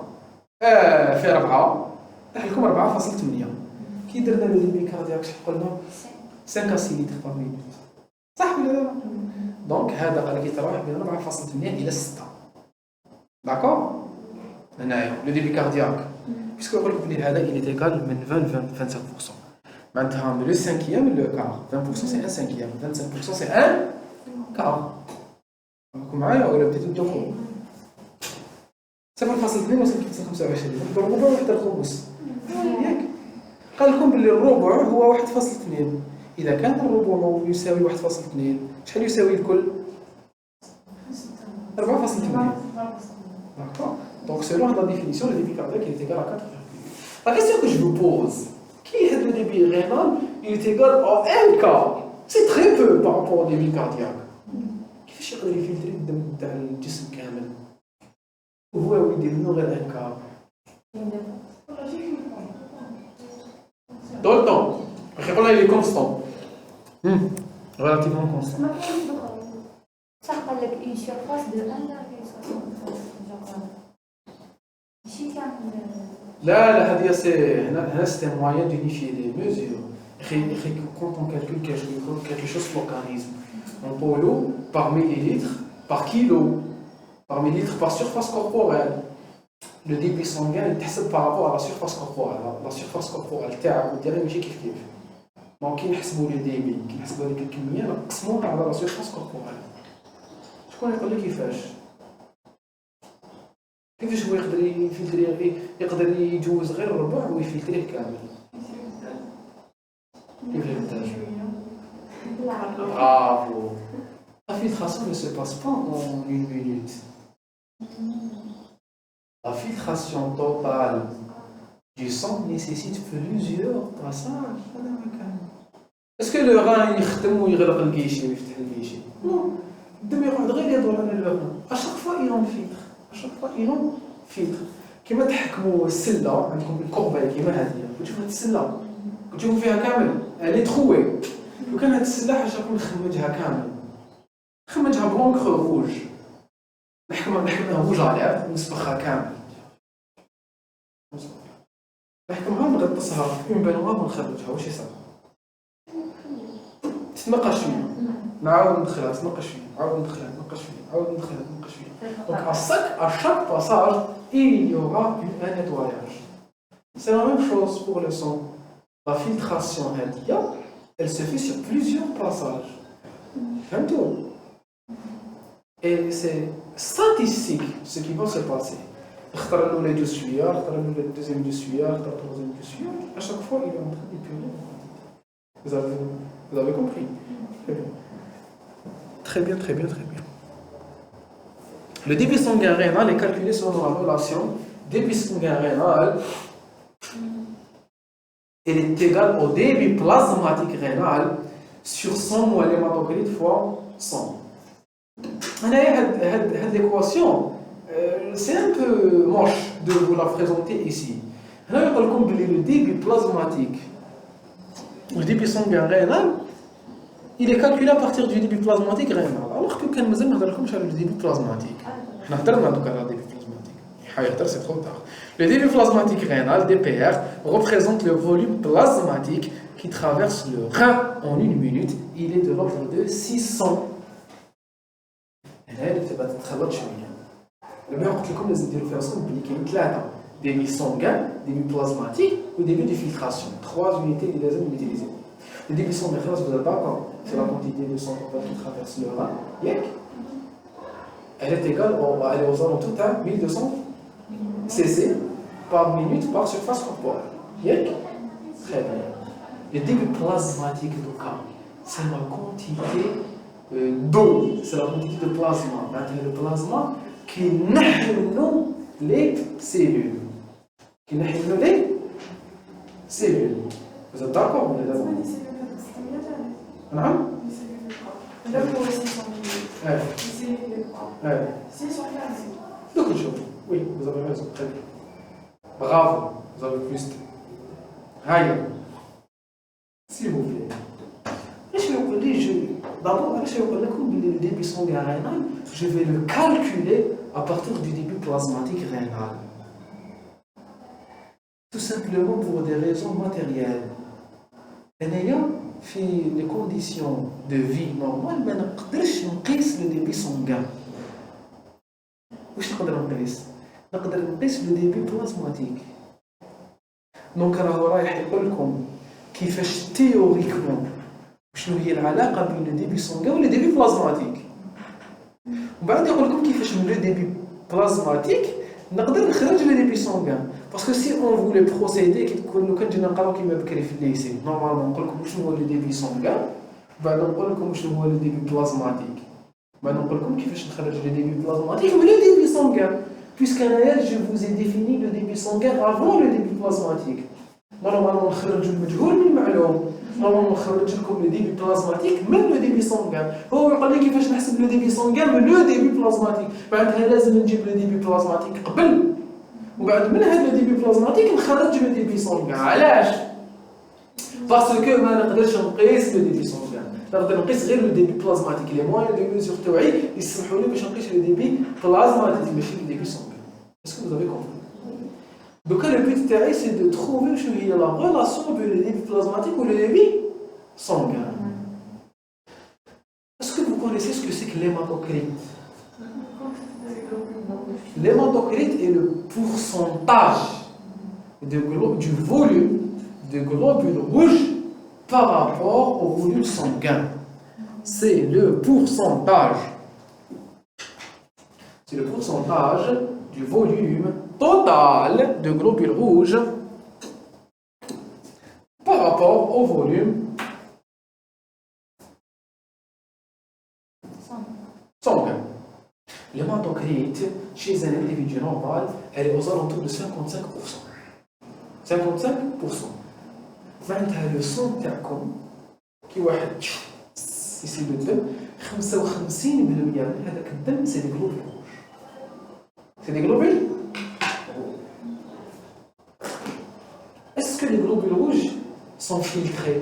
في 4 طيح لكم 4.8 كي درنا لو ديبي كاردياك شحال قلنا 5 6 لتر par minute صح ولا لا؟ دونك هذا قال لك يتراوح بين 4.8 إلى 6 داكور؟ هنايا لو ديبي كاردياك بيسكو يقول لك بلي هذا il est égal من 20 25% معناتها من لو سانكيام لو كار 20% سي ان سانكيام 25% سي ان كار راكم معايا ولا بديتو تدخلوا 0.2 وصل 25 ضربوا واحد الخمس ياك قال لكم بلي الربع هو 1.2 اذا كان الربع يساوي 1.2 شحال يساوي الكل 4.8 d'accord donc selon la définition le débit cardiaque est égal à 4. La question que je vous pose, qui est le débit rénal, il est égal à 1 quart. C'est très peu par rapport au débit cardiaque. كيفاش يقدر يفلتري الدم تاع الجسم كامل وهو يدير منه غير 1 quart. Dans le temps, il est constant. Relativement constant. Ça قال لك une surface de 1,60. لا هذه سي هنا سي موyen d'unifier les mesures. Quand on calcule quelque chose pour l'organisme, on peut l'eau par millilitre, par kilo, par millilitre, par surface corporelle. Le débit sanguin est تحسب par rapport à la surface corporelle. La surface corporelle تاعك وديرها ماشي كيف كيف. دونك كي نحسبوا لو ديبي كي نحسبوا هذيك الكميه نقسموها على la surface corporelle. شكون يقول لي كيفاش؟ كيفاش هو يقدر يفلتري يقدر يجوز غير الربع ويفلتريه كامل كيف يحتاج برافو la filtration ne se passe pas en 1 minute la filtration totale du sang nécessite plusieurs passages est-ce que le rein يختم ويغلق الكيشي ويفتح الكيشي non الدم يقعد غير يدور على le rein à chaque fois il en filtre à chaque fois ils ont filtre كيما تحكموا السله عندكم الكورباي كيما هذه كتشوفوا هاد السله كتشوفوا فيها كامل لي تروي لو كان هاد السله حاجه نكون نخمجها كامل نخمجها بلونكر روج نحكمها rouge à lèvres ونسبخها كامل. نحكمها ونغطسها اون بين نوار ونخرجها واش يصير؟ تتنقى شويه نعاود ندخلها تنقى شويه نعاود ندخلها تنقى شويه نعاود ندخلها تنقى شويه. Donc à chaque passage il y aura un nettoyage. C'est la même chose pour le son. La filtration elle se fait sur plusieurs passages. Fahmtou? Et c'est statistique ce qui va se passer. اختار les deux suyards, اختار le deuxième du suyard, اختار le troisième du suyard. À chaque fois il est en train d'épurer. Vous avez compris? Très bien. Très bien. Le débit sanguin rénal est calculé selon la relation débit sanguin rénal elle est égale au débit plasmatique rénal sur 100 mois l'hématocrite fois 100. Cette équation, c'est un peu moche de vous la présenter ici. Le débit plasmatique, le débit sanguin rénal, il est calculé à partir du débit plasmatique rénal. Alors que quand nous avons le débit plasmatique, c'est trop tard. Le débit plasmatique rénal, DPR, représente le volume plasmatique qui traverse le rein en une minute. Il est de l'ordre de 600. هذه تبقى تتخلط شويه. لما قلت لكم لازم ديروا في راسكم بلي كاين ثلاثه ديبي سونغان ديبي بلازماتيك وديبي دي فلتراسيون. 3 unités اللي لازم نوتيليزي. Le débit sanguin rénal, vous êtes d'accord? C'est la quantité de sang qui traverse le rein. Elle est égale aux alentours de 1200 cc par minute par surface corporelle. Très bien. Le débit plasmatique du cas, c'est la quantité d'eau, c'est la quantité de plasma. Le plasma qui n'aime les cellules. Vous êtes d'accord? On est d'accord? نعم؟ Là pour les 600 000. Ici les 3. Si ils sont classés. Donc, oui, vous avez raison. Très bien. Bravo. Vous avez plus de... Aïe. S'il vous plaît. D'abord, le débit sanguin rénal, je vais le calculer à partir du débit plasmatique rénal. Tout simplement pour des raisons matérielles. في les conditions de vie normales ما نقدرش نقيس le débit sanguin. واش نقدر نقيس؟ نقدر نقيس le débit plasmatique. دونك رايح يقول لكم كيفاش تيوريكمون شنو هي العلاقه بين le débit sanguin و le débit plasmatique. ومن بعد يقول لكم كيفاش من le débit plasmatique نقدر نخرج le débit sanguin. Parce que si on voulait procéder, لو كان جينا نقراو كيما بكري في الليسي، نورمالمون نقول لكم شنو هو لو ديبي سونغان، بعد نقول لكم شنو هو لو ديبي بلازماتيك، بعد نقول لكم كيفاش نخرج لو ديبي بلازماتيك ولو ديبي سونغان، puisque je vous ai défini le débit sanguin avant le débit plasmatique. نورمالمون نخرج المجهول من المعلوم، نورمالمون نخرج لكم لو ديبي بلازماتيك من لو ديبي سونغان، هو يقول لي كيفاش نحسب لو ديبي سونغان من لو ديبي بلازماتيك، بعدها لازم نجيب لو ديبي بلازماتيك قبل. وبعد من هذا الديبي بلازماتيك نخرج لو ديبي سونغان. علاش؟ باسكو ما نقدرش نقيس لو ديبي سونغان، نقدر نقيس غير لو ديبي بلازماتيك. لي موان دو ميزور تاعي يسمحوا لي باش نقيس لو ديبي بلازماتيك ماشي لو ديبي سونغان. اسكو vous avez compris؟ دوكا لو بوت تاعي سي دو تروفي شنو هي لا ريلاسيون بين لو ديبي بلازماتيك و لو ديبي سونغان. اسكو vous connaissez ce que c'est que l'hématocrite? L'hématocrite est le pourcentage du volume de globules rouges par rapport au volume sanguin. C'est le pourcentage. C'est le pourcentage du volume total de globules rouges par rapport au volume sanguin. L'hématocrite, chez un individu normal, elle est aux alentours de 55%. 55%. معناتها le sang تاعكم كي واحد يسيب الدم 55% من هذاك الدم سي دي غلوبول روج. سي دي غلوبول. Est-ce que les globules rouges sont filtrés?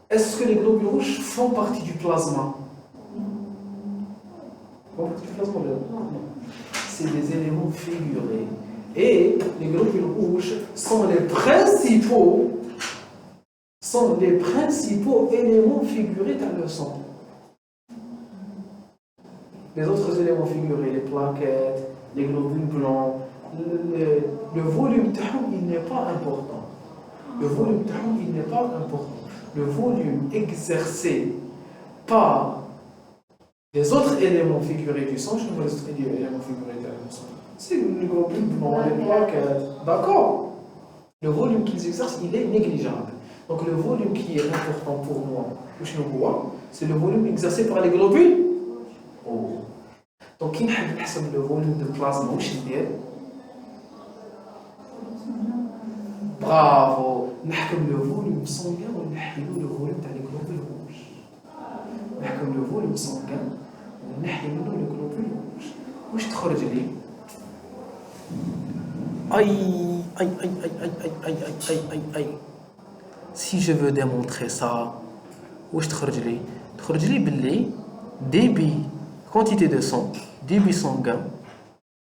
Est-ce que les globules rouges font partie du plasma? Compactif plasma, non. C'est des éléments figurés. Et les globules rouges sont les principaux éléments figurés dans le sang. Les autres éléments figurés, les plaquettes, les globules blancs, le volume il n'est pas important. Le volume il n'est pas important. Le volume exercé par les autres éléments figurés du sang, je ne vois les éléments figurés dans le sang. C'est le globule blanc, les plaquettes. D'accord? Le volume qu'ils exercent, il est négligeable. Donc le volume qui est important pour moi, c'est le volume exercé par les globules. Oh. Donc, qui نحسب le volume de plasma واش ندير؟ Bravo. نحكم le volume sanguin ونحيلو le volume تاع les globules rouges. نحكم le volume sanguin ونحيلو le globule rouge. واش تخرج لي؟ Aïe. Si je veux démontrer ça, واش تخرج لي؟ تخرج لي باللي débit quantité de sang, débit sanguin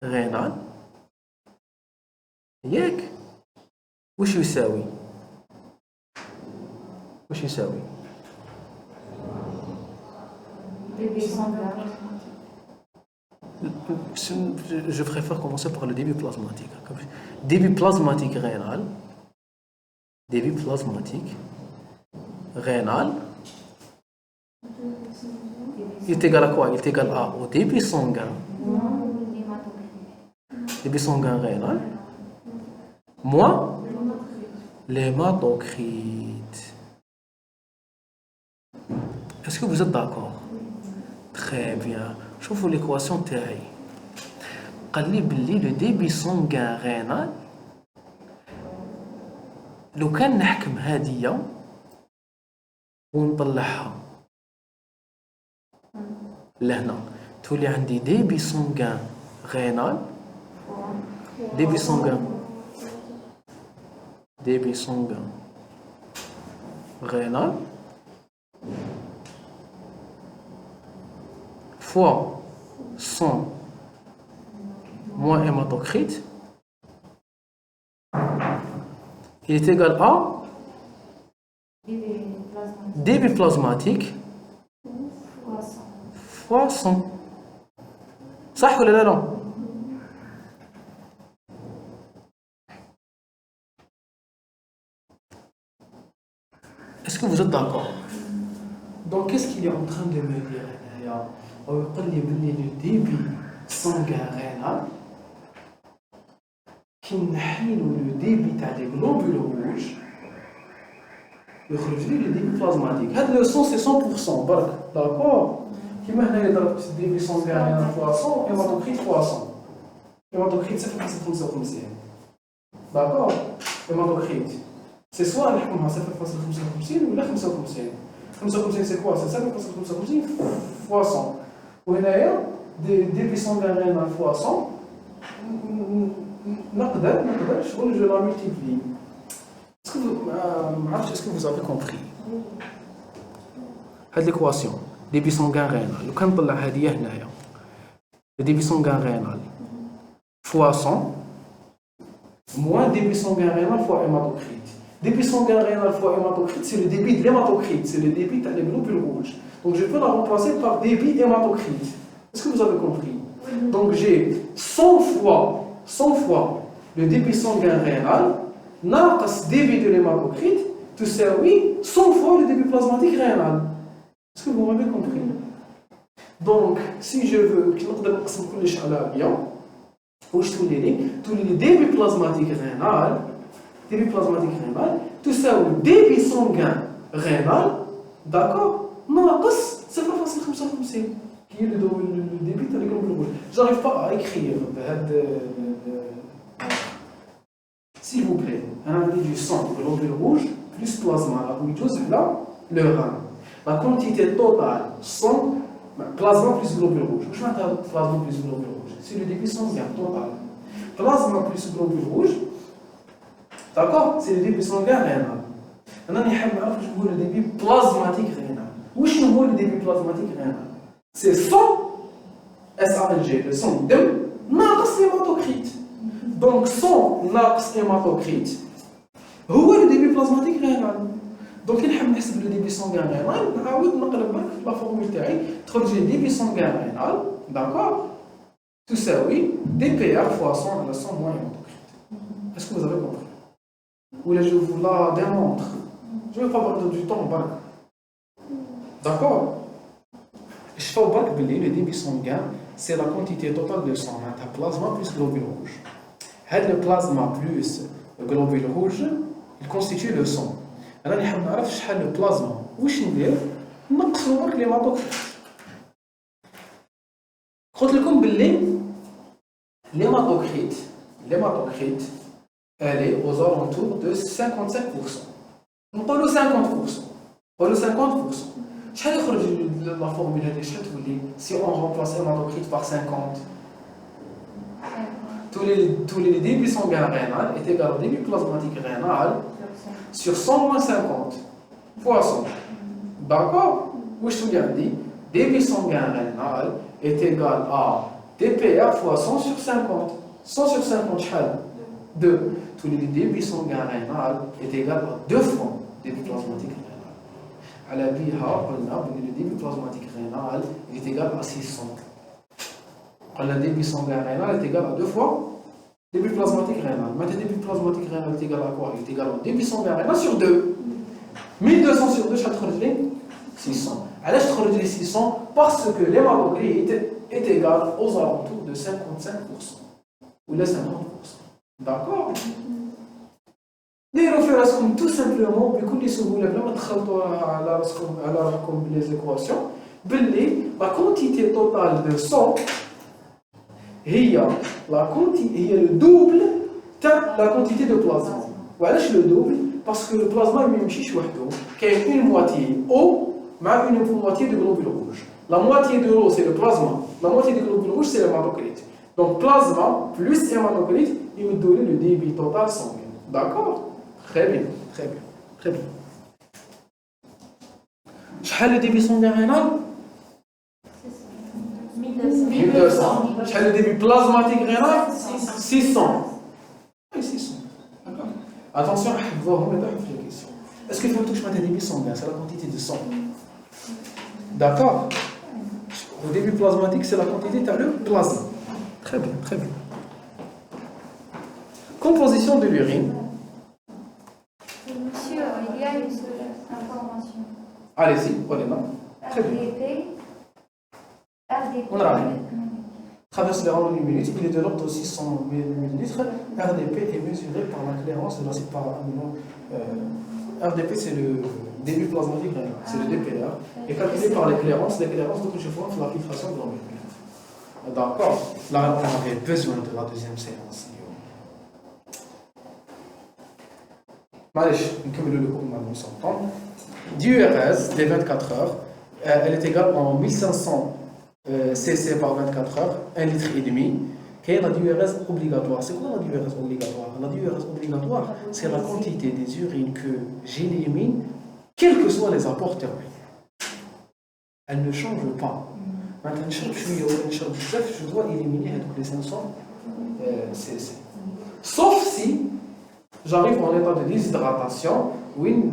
rénal ياك واش يساوي؟ Débit sanguin. Je préfère commencer par le débit plasmatique. Débit plasmatique rénal. Débit plasmatique rénal. Il est égal à quoi? Il est égal à au débit sanguin. Débit sanguin rénal. Moins l'hématocrite. Est-ce que vous êtes d'accord? Très bien. شوفوا l'équation تاعي. قال لي باللي le débit sanguin rénal لو كان نحكم هادية ونطلعها لهنا تولي عندي débit sanguin rénal débit sanguin rénal fois 100 moins hématocrite, il est égal à débit plasmatique fois 100. صح ولا لا؟ Est-ce que vous êtes d'accord? Donc qu'est-ce qu'il est en train de me dire? ويقول لي بلي لو ديبي سانغان رينال كي نحيلو لو ديبي تاع لي غلوبول روج يخرج لي لو ديبي بلازماتيك. هاد لو سون سي 100% برك داكور. كيما هنايا ضربت ديبي سانغان رينال فوا 100 هيماتوكريت فوا 100 هيماتوكريت 0.55 داكور. هيماتوكريت سي سوا نحكمها 0.55 ولا 55. 55 c'est quoi? C'est 0.55 fois 100. وهنايا débit sanguin rénal fois 100 نقدر شغل je la multiplie. Est-ce que vous avez compris? هاد l'équation débit sanguin rénal لو كان نطلع هادية هنايا débit sanguin rénal fois 100 moins débit sanguin rénal fois hématocrite. Débit sanguin rénal fois hématocrite, c'est le débit de l'hématocrite, c'est le débit des globules rouges. Donc je peux la remplacer par débit hématocrite. Est-ce que vous avez compris? Donc j'ai 100 fois le débit sanguin rénal, ناقص débit de l'hématocrite, تساوي 100 fois le débit plasmatique rénal. Est-ce que vous m'avez compris? Donc si je veux نقدر نقسم كلش على 100 واش تولي لي débit plasmatique rénal débit plasmatique rénal تساوي débit sanguin rénal d'accord ناقص 0.55 qui est le débit تاع les globules rouges. J'arrive pas à écrire s'il vous plaît انا عندي du sang globule rouge plus plasma راهو يجوز على le rein. La quantité totale sang plasma plus globule rouge. واش معناتها plasma plus globule rouge? C'est le débit sanguin total. Plasma plus globule rouge d'accord, c'est le débit sanguin rénal. أنا نحب نعرف واش هو le débit plasmatique rénal. واش هو le débit plasmatique rénal? C'est 100 SALG, le sang الدم ناقص hématocrit. Donc son ناقص hématocrit هو le débit plasmatique rénal. Donc كي نحب نحسب le débit sanguin rénal نعاود نقلب لك لا فورمول تاعي تخرج لي débit sanguin rénal, d'accord, تساوي DPR fois 100 على 100 moins hématocrit. Est-ce que vous avez compris? Ou là je vous la démontre. Je ne vais pas perdre du temps, d'accord? Je fais au bac le débit sanguin, c'est la quantité totale de sang, un plasma plus globule rouge. Le plasma plus le globule rouge, il constitue le sang. Alors, nous savons شحال le plasma. واش ندير؟ نقصوا برك l'hématocrit. قلت لكم باللي l'hématocrit, elle est aux alentours de 55%. نقولوا 50%. نقولوا 50%. شحال يخرج la formule هذه شحال تولي si on remplace l'hématocrit par 50? Tous les débits sanguins rénal est égal au débit plasmatique rénal sur 100 moins 50 fois 100. D'accord? Où je te dis, débit sanguin rénal est égal à DPR fois 100 sur 50. 100 sur 50, شحال 2. Tous les débits sanguins rénal est égal à 2 fois débit plasmatique rénal. على بها قلنا بأن le débit plasmatique rénal est égal à 600. Le débit sanguin rénal est égal à 2 fois le débit plasmatique rénal. Maintenant, le débit plasmatique rénal est égal à quoi? Il est égal au débit sanguin rénal sur 2. 1200 sur 2, je vais 600. Alors, je vais 600 parce que l'hématocrit est égal aux alentours de 55%. Ou les 50%. D'accord? ديروا في راسكم tout simplement بكل سهولة بلا ما تخلطوا على راسكم les équations باللي la quantité totale de sang هي le double de la quantité de plasma. وعلاش le double? Parce que le plasma ما يمشيش وحده. كاين une moitié eau مع une moitié de globule rouge. La moitié de l'eau c'est le plasma. La moitié du globule rouge c'est l'hématocrit. Donc plasma plus hématocrit il me donne le débit total sanguin. D'accord? Très bien, très bien, très bien. شحال le débit sanguin rénal? 1200. شحال le débit plasmatique rénal? 600. Oui, 600. D'accord. Attention, les questions. Est-ce que vous touchez le débit sanguin? C'est la quantité de sang. D'accord. Le débit plasmatique, c'est la quantité de le plasma. Très bien, très bien. Composition de l'urine. Monsieur, il y a une seule information. Allez-y, prenez-la. Très bien. RDP. On a traverse les rangs minutes, il est de l'ordre de 600 ml. RDP est mesuré par la clairance de l'acide para-amino. RDP, c'est le débit plasmatique rénal, c'est le DPR. Et calculé par les clairances donc je vois la filtration glandular. D'accord. Là, on avait besoin de la deuxième séance. معلش نكملوا لكم مع المسطن. DURS des 24 heures, elle est égale en 1500 cc par 24 heures, 1 litre et demi. Quelle est la DURS obligatoire? C'est quoi la DURS obligatoire? La DURS obligatoire, c'est la quantité des urines que j'élimine, quels que soient les apports thermiques. Elle ne change pas. Maintenant, je dois éliminer les 500 cc. Sauf si j'arrive en état de déshydratation, oui,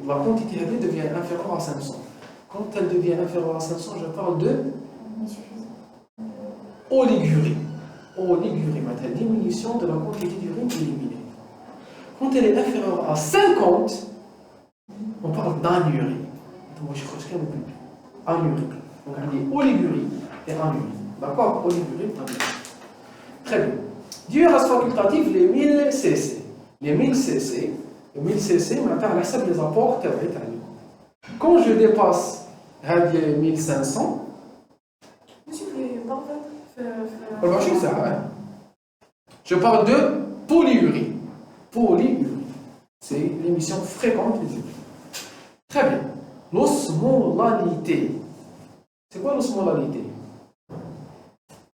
la quantité devient inférieure à 500. Quand elle devient inférieure à 500, je parle de oligurie. Oligurie, maintenant, diminution de la quantité d'urine éliminée. Quand elle est inférieure à 50, on parle d'anurie. Moi, je crois que c'est anurie. Donc, on dit oligurie et anurie. D'accord? Oligurie et anurie. Très bien. DURS facultative, les 1000 cc. Les 1000 cc, maintenant, on accepte les apports thermiques. Quand je dépasse 1500, je parle de polyurie. Polyurie, c'est l'émission fréquente des urines. Très bien. L'osmolalité. C'est quoi l'osmolalité?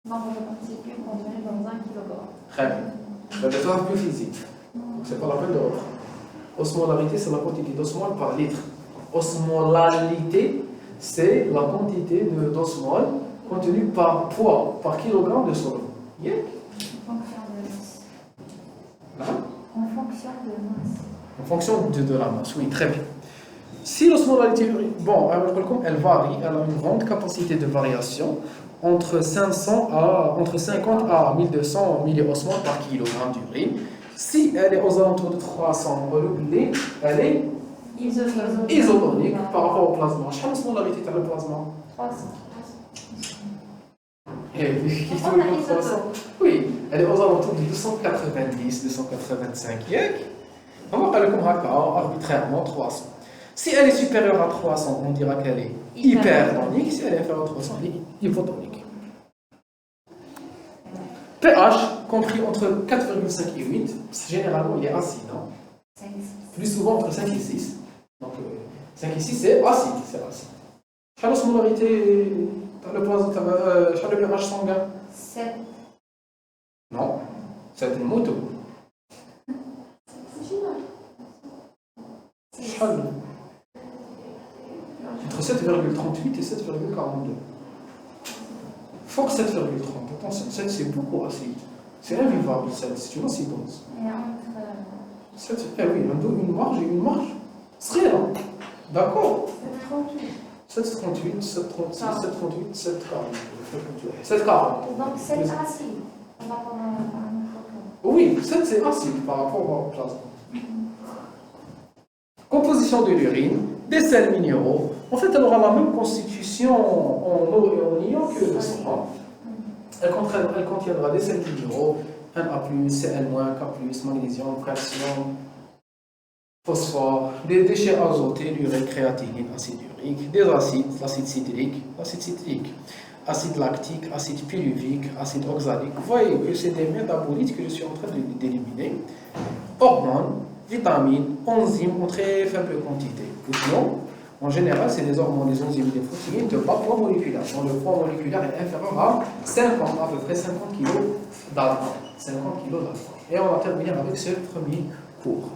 Nombre de particules contenues dans 1 kg. Très bien. La méthode plus physique. Donc, c'est pas la peine de reprendre. Osmolarité, c'est la quantité d'osmol par litre. Osmolalité, c'est la quantité d'osmol contenu par poids, par kilogramme de solvant. Yeah. En fonction de masse. Hein? En fonction de masse. En fonction de la masse, oui, très bien. Si l'osmolarité urine, bon, elle varie, elle a une grande capacité de variation entre 50 à 1200 milliosmoles par kilogramme d'urine. Si elle est aux alentours de 300 molécules, elle est isotonique par rapport au plasma. Quelle est l'osmolarité de le plasma? 300. Oui, elle est aux alentours de 290, 285. On va parler comme arbitrairement 300. Si elle est supérieure à 300, on dira qu'elle est hypertonique. Si elle est inférieure à 300, elle est hypotonique. pH compris entre 4,5 et 8. Généralement, il est acide. Hein? 5 et 6. Plus souvent entre 5 et 6. Donc 5 et 6, c'est acide. Quelle osmolarité dans le plasma, quel est le pH sanguin? 7. Non, c'est une moto. Entre 7,38 et 7,42. Fort 7,30. Attention, 7 c'est beaucoup acide. C'est invivable 7, c'est une acidose. Et entre. 7, oui, une marge et une marge. C'est rien. D'accord. 7,38, 7,36, 7,38, 7,40. 7,40. Donc c'est acide par rapport à notre corps. Oui, 7 c'est acide par rapport au plasma. Composition de l'urine, des sels minéraux. En fait, elle aura la même constitution en eau et en ion que le sang. Elle contiendra des sels minéraux, Na+, Cl-, K+, magnésium, calcium, phosphore, des déchets azotés, l'urée, créatinine, acide urique, des acides, l'acide citrique, acide lactique, acide pyruvique, acide oxalique. Vous voyez que c'est des métabolites que je suis en train d'éliminer. Hormones, vitamines, enzymes en très faible quantité. Non, en général, c'est des hormones, des enzymes, des protéines de bas poids moléculaire. Quand le poids moléculaire est inférieur à 50, à peu près 50 kg d'alpha. 50 kg d'alpha. Et on va terminer avec ce premier cours.